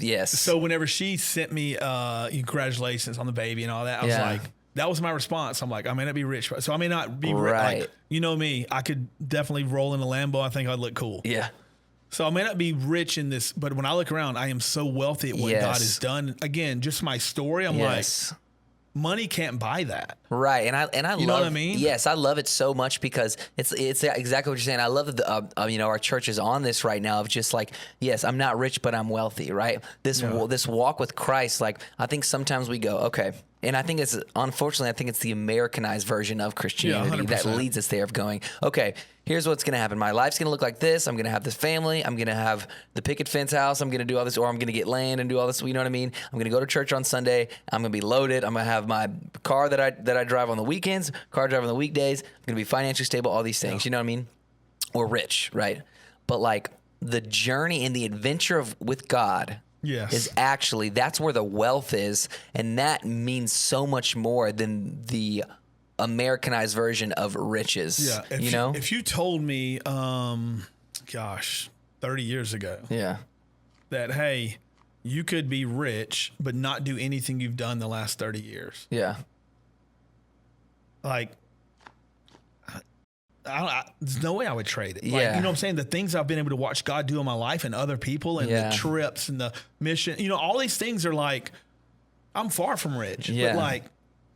yes. So whenever she sent me congratulations on the baby and all that, I was like, that was my response. I'm like, I may not be rich, so I may not be rich. Like, me, I could definitely roll in a Lambo. I think I'd look cool. Yeah. So I may not be rich in this, but when I look around, I am so wealthy at what God has done. Again, just my story, I'm like, money can't buy that. Right. And I love, know what I mean? Yes, I love it so much because it's exactly what you're saying. I love that our church is on this right now of just like, yes, I'm not rich, but I'm wealthy, right? This walk with Christ, like, I think sometimes we go, okay. And I think unfortunately, it's the Americanized version of Christianity that leads us there of going, okay, here's what's going to happen. My life's going to look like this. I'm going to have this family. I'm going to have the picket fence house. I'm going to do all this, or I'm going to get land and do all this. You know what I mean? I'm going to go to church on Sunday. I'm going to be loaded. I'm going to have my car that I drive on the weekends, car drive on the weekdays. I'm going to be financially stable, all these things. You know what I mean? We're rich, right? But like the journey and the adventure with God is actually, that's where the wealth is. And that means so much more than the Americanized version of riches. Yeah. If you told me, 30 years ago, that, hey, you could be rich, but not do anything you've done the last 30 years. Yeah. Like, there's no way I would trade it. Like, you know what I'm saying? The things I've been able to watch God do in my life and other people and the trips and the mission, you know, all these things are like, I'm far from rich, but like,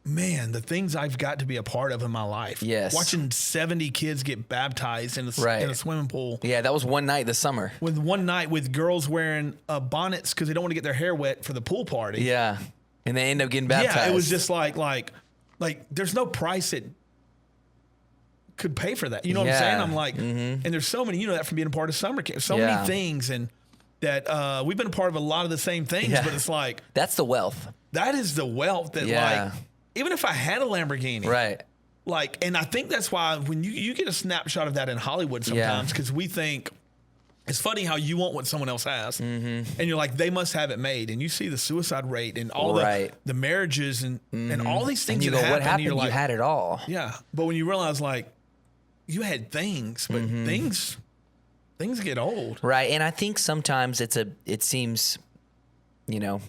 man, the things I've got to be a part of in my life. Yes. Watching 70 kids get baptized in a swimming pool. Yeah, that was one night this summer. With one night with girls wearing bonnets because they don't want to get their hair wet for the pool party. Yeah. And they end up getting baptized. Yeah, it was just like there's no price that could pay for that. You know what I'm saying? I'm like, and there's so many, you know that from being a part of summer camp, so many things, and that we've been a part of a lot of the same things, but it's like. That's the wealth. That is the wealth that like. Even if I had a Lamborghini. Right. Like, and I think that's why when you get a snapshot of that in Hollywood sometimes, because we think, it's funny how you want what someone else has. And you're like, they must have it made. And you see the suicide rate and all the marriages and all these things and you that go, happen. What happened? You're like, you had it all. Yeah. But when you realize, like, you had things, but things get old. Right. And I think sometimes it seems, you know,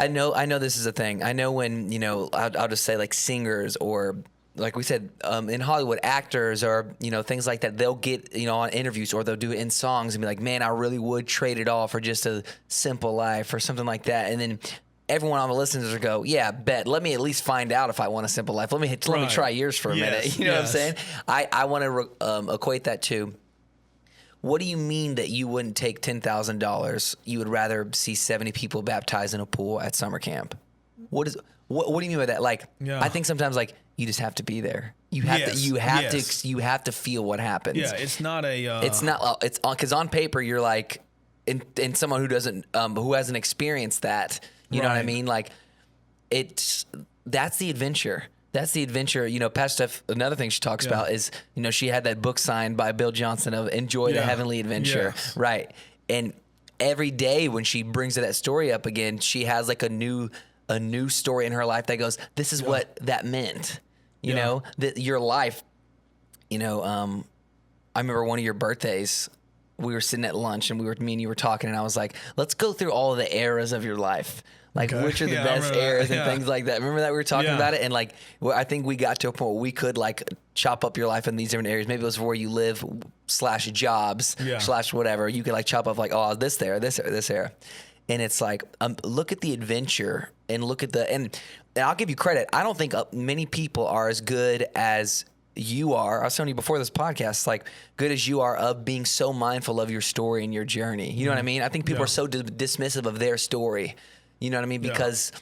I know this is a thing. I know when, you know, I'll just say like singers or like we said, in Hollywood, actors or, you know, things like that, they'll get, you know, on interviews or they'll do it in songs and be like, man, I really would trade it all for just a simple life or something like that. And then everyone on the listeners will go, yeah, bet. Let me at least find out if I want a simple life. Let me try yours for a minute. You know what I'm saying? I want to equate that to, what do you mean that you wouldn't take $10,000? You would rather see 70 people baptized in a pool at summer camp? What do you mean by that? Like, I think sometimes like you just have to be there. You have to feel what happens. Yeah, it's not because on paper you're like, and someone who doesn't who hasn't experienced that, you know what I mean? Like, that's the adventure. That's the adventure. You know, Pastor Steph, another thing she talks about is, you know, she had that book signed by Bill Johnson of Enjoy the Heavenly Adventure. Yes. Right. And every day when she brings that story up again, she has like a new story in her life that goes, this is what that meant. You know, that your life, you know, I remember one of your birthdays, we were sitting at lunch and me and you were talking and I was like, let's go through all of the eras of your life. Like, which are the best eras and things like that. Remember that we were talking about it? And like, I think we got to a point where we could like chop up your life in these different areas. Maybe it was where you live / jobs / whatever. You could like chop up like, oh, this era. And it's like, look at the adventure and look at and I'll give you credit. I don't think many people are as good as you are. I was telling you before this podcast, like good as you are of being so mindful of your story and your journey. You know what I mean? I think people are so dismissive of their story. You know what I mean? Because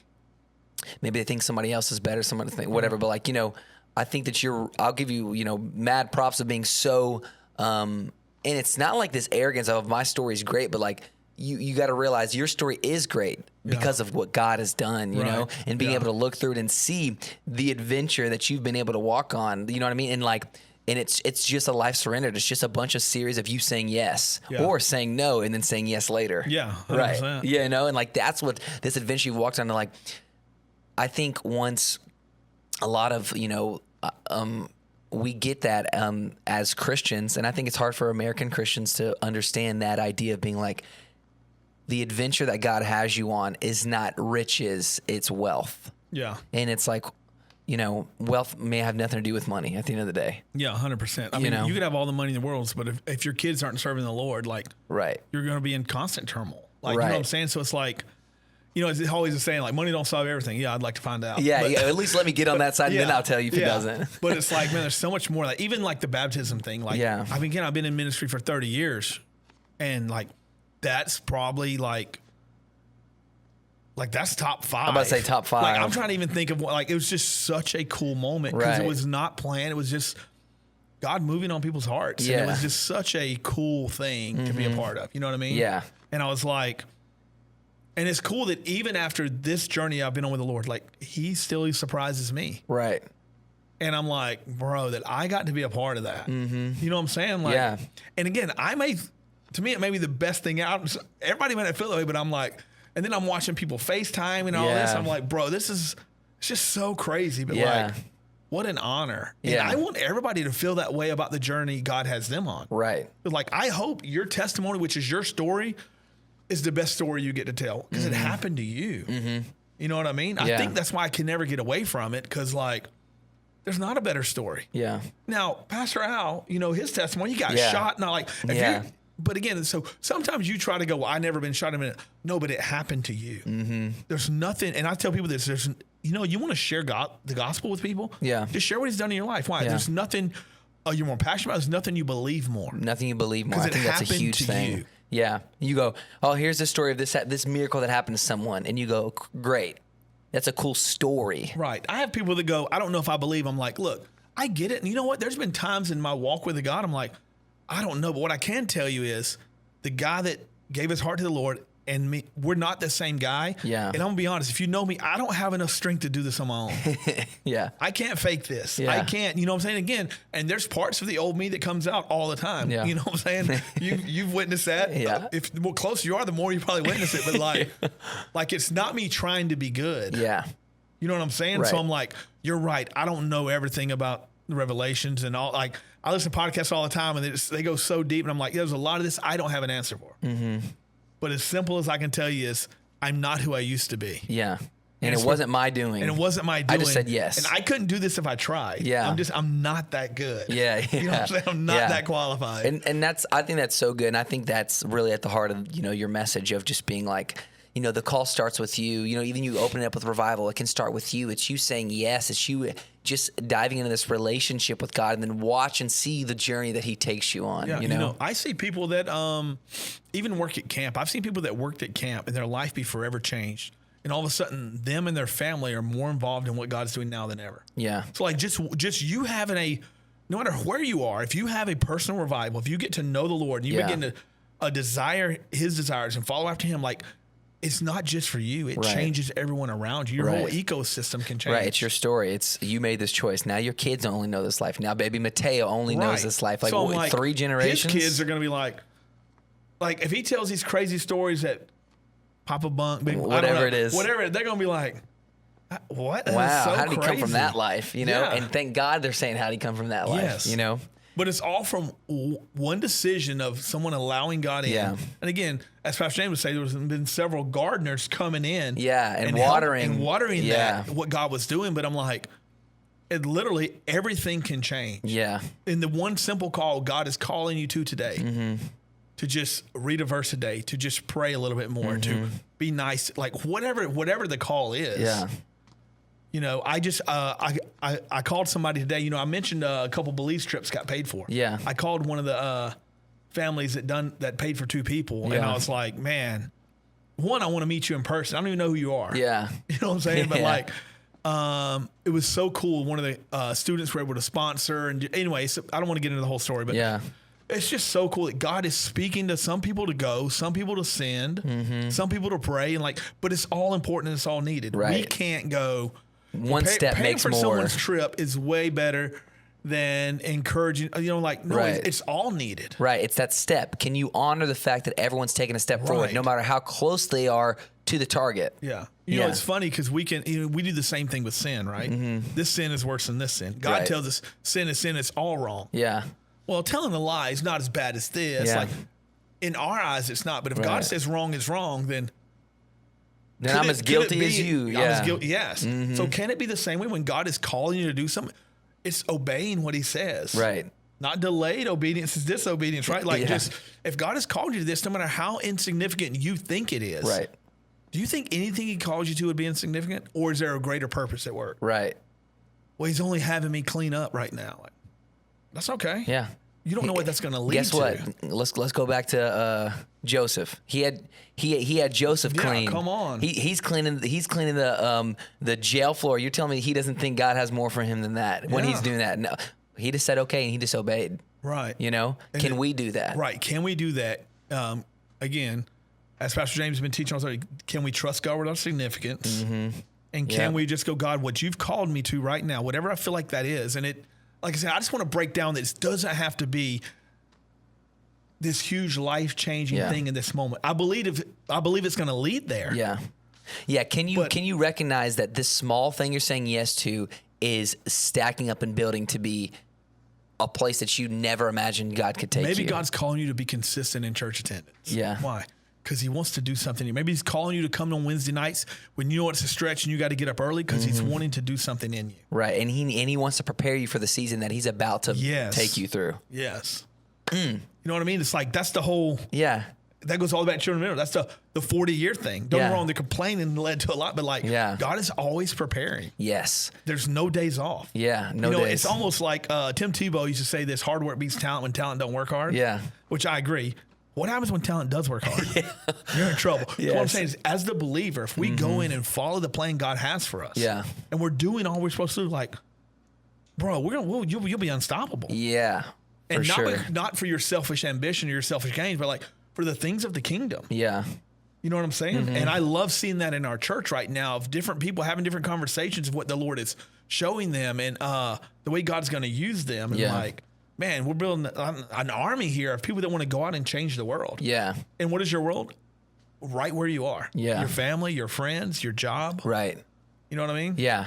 maybe they think somebody else is better, somebody think whatever. But like, you know, I think that I'll give you, you know, mad props of being so, and it's not like this arrogance of my story is great, but like you got to realize your story is great because of what God has done, you know, and being able to look through it and see the adventure that you've been able to walk on, you know what I mean? And like, and it's just a life surrendered. It's just a bunch of series of you saying yes or saying no and then saying yes later. Yeah, 100%. Right. Yeah, you know, and like that's what this adventure you've walked on. Like, I think once a lot of, you know, we get that as Christians, and I think it's hard for American Christians to understand that idea of being like, the adventure that God has you on is not riches, it's wealth. Yeah. And it's like, you know, wealth may have nothing to do with money at the end of the day. Yeah, 100%. I mean, you could have all the money in the world, but if your kids aren't serving the Lord, like, you're going to be in constant turmoil. Like, you know what I'm saying? So it's like, you know, it's always a saying, like, money don't solve everything. Yeah, I'd like to find out. Yeah, at least let me get on that side, and then I'll tell you if it doesn't. But it's like, man, there's so much more. Like, even like the baptism thing. Like, I mean, again, I've been in ministry for 30 years, and like, that's probably like that's top 5. I'm about to say top 5. Like, I'm trying to even think of it was just such a cool moment because it was not planned. It was just God moving on people's hearts. Yeah. And it was just such a cool thing to be a part of. You know what I mean? Yeah. And I was like, and it's cool that even after this journey I've been on with the Lord, like he still surprises me. Right. And I'm like, bro, that I got to be a part of that. Mm-hmm. You know what I'm saying? Like, and again, to me, it may be the best thing out. Everybody might not feel that way, but I'm like, and then I'm watching people FaceTime and all this. I'm like, bro, it's just so crazy. But like, what an honor. And I want everybody to feel that way about the journey God has them on. Right. But like, I hope your testimony, which is your story, is the best story you get to tell because it happened to you. Mm-hmm. You know what I mean? I think that's why I can never get away from it because like, There's not a better story. Yeah. Now, Pastor Al, his testimony, he got shot. Not like, but again, so sometimes you try to go, well, I never been shot in a minute. No, but it happened to you. Mm-hmm. There's nothing, and I tell people this, you want to share the gospel with people? Yeah. Just share what he's done in your life. Why? Yeah. There's nothing you're more passionate about. There's nothing you believe more. Nothing you believe more. I think that's a huge thing. You. Yeah. You go, oh, here's the story of this miracle that happened to someone. And you go, great. That's a cool story. Right. I have people that go, I don't know if I believe. I'm like, look, I get it. And you know what? There's been times in my walk with God, I'm like, I don't know. But what I can tell you is the guy that gave his heart to the Lord and me, we're not the same guy. Yeah. And I'm going to be honest. If you know me, I don't have enough strength to do this on my own. Yeah. I can't fake this. Yeah. I can't, you know what I'm saying? Again, and there's parts of the old me that comes out all the time. Yeah. You know what I'm saying? You've witnessed that. Yeah. If the more closer you are, the more you probably witness it. But like it's not me trying to be good. Yeah. You know what I'm saying? Right. So I'm like, you're right. I don't know everything about the Revelations and all. Like I listen to podcasts all the time and they go so deep. And I'm like, there's a lot of this I don't have an answer for. Mm-hmm. But as simple as I can tell you is I'm not who I used to be. Yeah. And it wasn't my doing. And it wasn't my doing. I just said yes. And I couldn't do this if I tried. Yeah. I'm not that good. Yeah. You know what I'm saying? I'm not that qualified. And I think that's so good. And I think that's really at the heart of, your message of just being like, the call starts with you. Even you open it up with revival, it can start with you. It's you saying yes. It's you just diving into this relationship with God and then watch and see the journey that he takes you on. Yeah, I see people that even work at camp. I've seen people that worked at camp and their life be forever changed. And all of a sudden, them and their family are more involved in what God's doing now than ever. Yeah. So like just you having no matter where you are, if you have a personal revival, if you get to know the Lord and you begin to desire his desires and follow after him, like, it's not just for you. It changes everyone around you. Your whole ecosystem can change. Right. It's your story. It's you made this choice. Now your kids only know this life. Now baby Mateo only knows this life. Like, so 3 generations. His kids are going to be like if he tells these crazy stories that Papa Bunk, whatever it is, they're going to be like, what? Wow. So how did he crazy. come from that life? And thank God they're saying, how did he come from that life? Yes. But it's all from one decision of someone allowing God in. Yeah. And again, as Pastor James would say, there's been several gardeners coming in. Yeah, and watering. That, what God was doing. But I'm like, literally everything can change. Yeah. In the one simple call God is calling you to today, to just read a verse a day, to just pray a little bit more, to be nice, like whatever the call is. Yeah. I just I called somebody today. I mentioned a couple Belize trips got paid for. Yeah. I called one of the families that paid for 2 people, and I was like, man, one, I want to meet you in person. I don't even know who you are. Yeah. You know what I'm saying? But it was so cool. One of the students were able to sponsor, and anyway, so I don't want to get into the whole story, but it's just so cool that God is speaking to some people to go, some people to send, some people to pray, and but it's all important and it's all needed. Right. We can't go. One step makes more. Paying for someone's trip is way better than encouraging. It's all needed. Right. It's that step. Can you honor the fact that everyone's taking a step forward, no matter how close they are to the target? Yeah. You know, it's funny because we do the same thing with sin, right? This sin is worse than this sin. God tells us sin is sin. It's all wrong. Yeah. Well, telling a lie is not as bad as this. Yeah. Like in our eyes, it's not. But if God says wrong is wrong, then I'm as guilty as you. Yeah. I'm as guilty. Yes. So can it be the same way when God is calling you to do something? It's obeying what he says. Right. Not delayed obedience is disobedience, right? Like just if God has called you to this, no matter how insignificant you think it is. Right. Do you think anything he calls you to would be insignificant? Or is there a greater purpose at work? Right. Well, he's only having me clean up right now. Like, that's okay. Yeah. You don't know what that's going to lead to. Guess what? Let's go back to Joseph. He had Joseph clean. Yeah, come on. He's cleaning the jail floor. You're telling me he doesn't think God has more for him than that when he's doing that? No, he just said okay and he disobeyed. Right. Can we do that? Right. Can we do that? Again, as Pastor James has been teaching us, can we trust God with our significance? And can we just go, God, what you've called me to right now, whatever I feel like that is, and it. Like I said, I just want to break down that it doesn't have to be this huge life-changing thing in this moment. I believe it's going to lead there. Yeah. Yeah. Can you recognize that this small thing you're saying yes to is stacking up and building to be a place that you never imagined God could take you? Maybe God's calling you to be consistent in church attendance. Yeah. Why? Because he wants to do something. Maybe he's calling you to come on Wednesday nights when you know it's a stretch and you got to get up early because he's wanting to do something in you. Right. And he wants to prepare you for the season that he's about to take you through. Yes. You know what I mean? It's like, that's the whole. Yeah. That goes all about children of Israel. That's the 40-year thing. Don't get me wrong, the complaining led to a lot, but God is always preparing. Yes. There's no days off. Yeah, no days. It's almost like Tim Tebow used to say this, hard work beats talent when talent don't work hard. Yeah. Which I agree. What happens when talent does work hard? You're in trouble. Yes. What I'm saying is, as the believer, if we go in and follow the plan God has for us, and we're doing all we're supposed to do, like, bro, you'll be unstoppable. Yeah, and not for your selfish ambition or your selfish gains, but like for the things of the kingdom. Yeah. You know what I'm saying? And I love seeing that in our church right now, of different people having different conversations of what the Lord is showing them and the way God's going to use them. And like, man, we're building an army here of people that want to go out and change the world. Yeah. And what is your world? Right where you are. Yeah. Your family, your friends, your job. Right. You know what I mean? Yeah.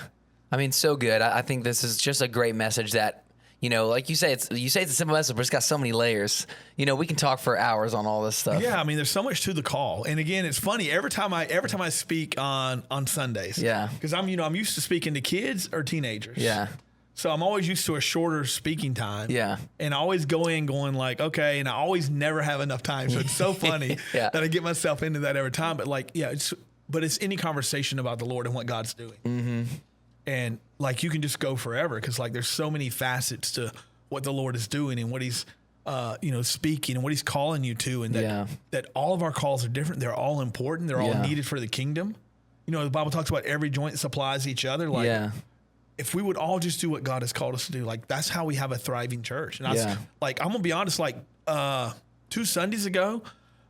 I mean, so good. I think this is just a great message that, like you say, it's a simple message, but it's got so many layers. We can talk for hours on all this stuff. Yeah. I mean, there's so much to the call. And again, it's funny every time I speak on Sundays. Yeah. Because I'm used to speaking to kids or teenagers. Yeah. So I'm always used to a shorter speaking time. Yeah. And I always go in going like, okay, and I always never have enough time. So it's so funny that I get myself into that every time. But like, it's any conversation about the Lord and what God's doing. Mm-hmm. And like, you can just go forever because like there's so many facets to what the Lord is doing and what he's, speaking and what he's calling you to. And that all of our calls are different. They're all important. They're all needed for the kingdom. The Bible talks about every joint supplies each other. Like, if we would all just do what God has called us to do, like that's how we have a thriving church. And I'm going to be honest, like 2 Sundays ago,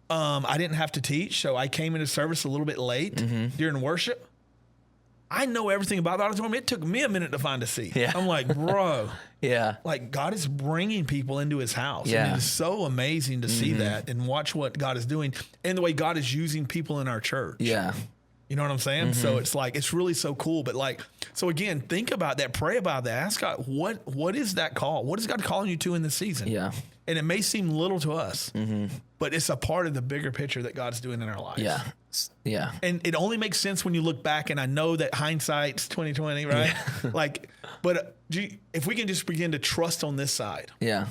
I didn't have to teach. So I came into service a little bit late during worship. I know everything about the auditorium. It took me a minute to find a seat. Yeah. I'm like, bro. Like God is bringing people into his house. Yeah. And it is so amazing to see that and watch what God is doing and the way God is using people in our church. Yeah. You know what I'm saying? So it's like, it's really so cool. But like, so again, think about that, pray about that, ask God, what is that call? What is God calling you to in this season? Yeah. And it may seem little to us, but it's a part of the bigger picture that God's doing in our lives. Yeah. Yeah. And it only makes sense when you look back, and I know that hindsight's 2020, right? But if we can just begin to trust on this side. Yeah.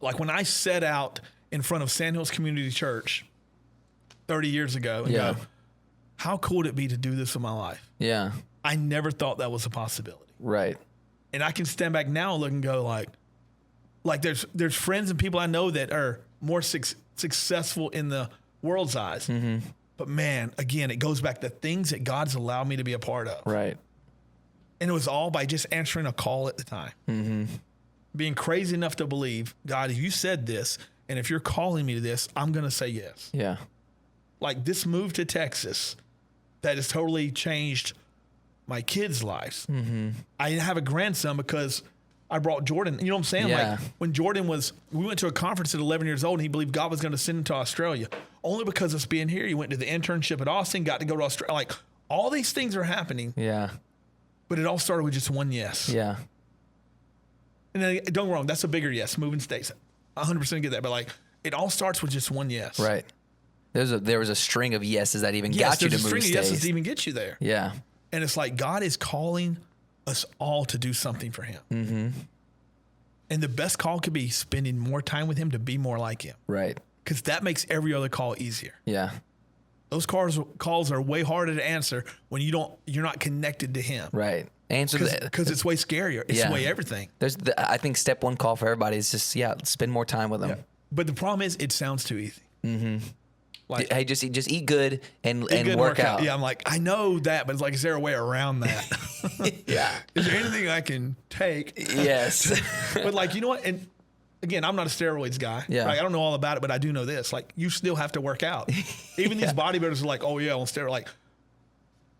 Like when I set out in front of Sandhills Community Church 30 years ago and go, how cool would it be to do this in my life? Yeah. I never thought that was a possibility. Right. And I can stand back now and look and go like there's friends and people I know that are more successful in the world's eyes. But man, again, it goes back to things that God's allowed me to be a part of. Right. And it was all by just answering a call at the time. Being crazy enough to believe, God, if you said this, and if you're calling me to this, I'm going to say yes. Yeah. Like this move to Texas, that has totally changed my kids' lives. I have a grandson because I brought Jordan. You know what I'm saying? Yeah. Like when Jordan we went to a conference at 11 years old and he believed God was going to send him to Australia. Only because of us being here, he went to the internship at Austin, got to go to Australia. Like all these things are happening. Yeah. But it all started with just one yes. Yeah. And then, don't get me wrong, that's a bigger yes, moving states. 100% get that. But like it all starts with just one yes. Right. There was a string of yeses that even got you to move states. Yes, there's a string of yeses to even get you there. Yeah. And it's like God is calling us all to do something for him. And the best call could be spending more time with him to be more like him. Right. Because that makes every other call easier. Yeah. Those calls are way harder to answer when you're not connected to him. Right. Answer because it's way scarier. It's way everything. I think step one call for everybody is just spend more time with them. Yeah. But the problem is it sounds too easy. Like, hey, just eat good and work out. Yeah, I'm like, I know that, but it's like, is there a way around that? Yeah. Is there anything I can take? Yes. But like, you know what? And again, I'm not a steroids guy. Yeah. Right? I don't know all about it, but I do know this. Like, you still have to work out. Even these bodybuilders are like, oh yeah, on steroids. Like,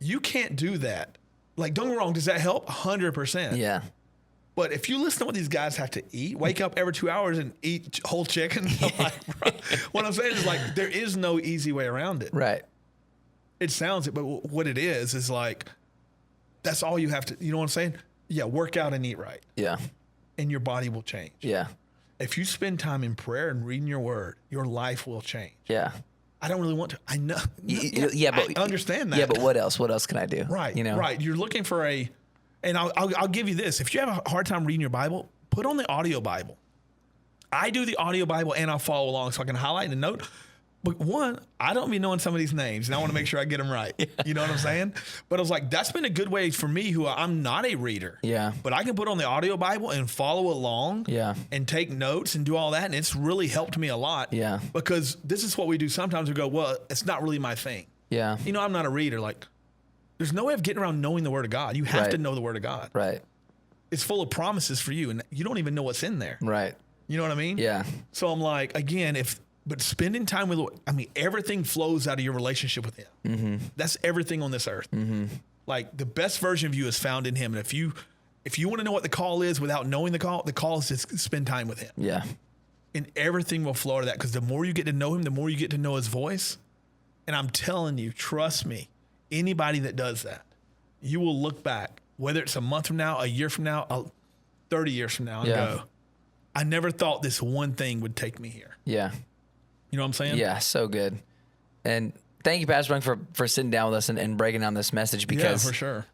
you can't do that. Like, don't get me wrong. Does that help? 100%. Yeah. But if you listen to what these guys have to eat, wake up every 2 hours and eat whole chicken, like, bro, what I'm saying is like there is no easy way around it. Right. It sounds it, but what it is like that's all you have to. You know what I'm saying? Yeah, work out and eat right. Yeah. And your body will change. Yeah. If you spend time in prayer and reading your word, your life will change. Yeah. I don't really want to. I know. But I understand that. Yeah, but what else? What else can I do? Right. Right. You're looking for and I'll give you this. If you have a hard time reading your Bible, put on the audio Bible. I do the audio Bible and I'll follow along so I can highlight and note. But one, I don't be knowing some of these names, and I want to make sure I get them right. Yeah. You know what I'm saying? But I was like, that's been a good way for me, who I'm not a reader. Yeah. But I can put on the audio Bible and follow along. Yeah. And take notes and do all that, and it's really helped me a lot. Yeah. Because this is what we do. Sometimes we go, well, it's not really my thing. Yeah. You know, I'm not a reader. Like, there's no way of getting around knowing the Word of God. You have to know the Word of God. Right. It's full of promises for you, and you don't even know what's in there. Right. You know what I mean? Yeah. So I'm like, again, but spending time with, everything flows out of your relationship with Him. Mm-hmm. That's everything on this earth. Mm-hmm. Like, the best version of you is found in Him. And if you want to know what the call is without knowing the call is to spend time with Him. Yeah. And everything will flow to that, because the more you get to know Him, the more you get to know His voice. And I'm telling you, trust me, anybody that does that, you will look back, whether it's a month from now, a year from now, 30 years from now, and go, I never thought this one thing would take me here. Yeah. You know what I'm saying? Yeah, so good. And thank you, Pastor Bunk, for sitting down with us and breaking down this message, because for sure.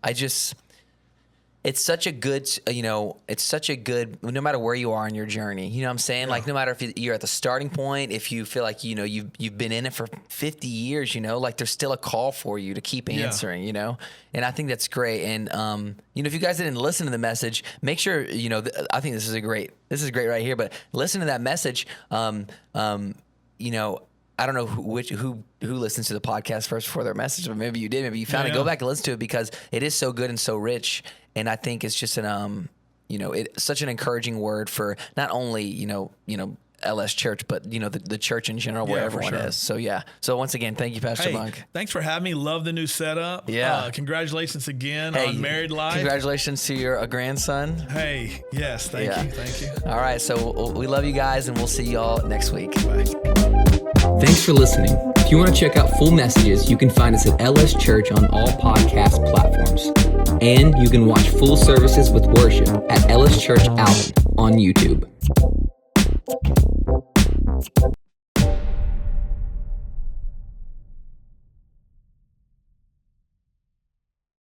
It's such a good, no matter where you are in your journey, you know what I'm saying? Yeah. Like, no matter if you're at the starting point, if you feel like, you've been in it for 50 years, like, there's still a call for you to keep answering, and I think that's great. And, if you guys didn't listen to the message, make sure, I think this is great right here, but listen to that message. I don't know who listens to the podcast first before their message, but maybe you did. Maybe you found it. Go back and listen to it, because it is so good and so rich. And I think it's just it's such an encouraging word for not only LS Church, but the church in general, where everyone is. So So once again, thank you, Pastor Bunk. Thanks for having me. Love the new setup. Yeah. Congratulations again on married life. Congratulations to your grandson. Hey, yes, thank you. Thank you. All right, so we love you guys, and we'll see y'all next week. Bye. Thanks for listening. If you want to check out full messages, you can find us at LS Church on all podcast platforms. And you can watch full services with worship at LS Church Alvin on YouTube.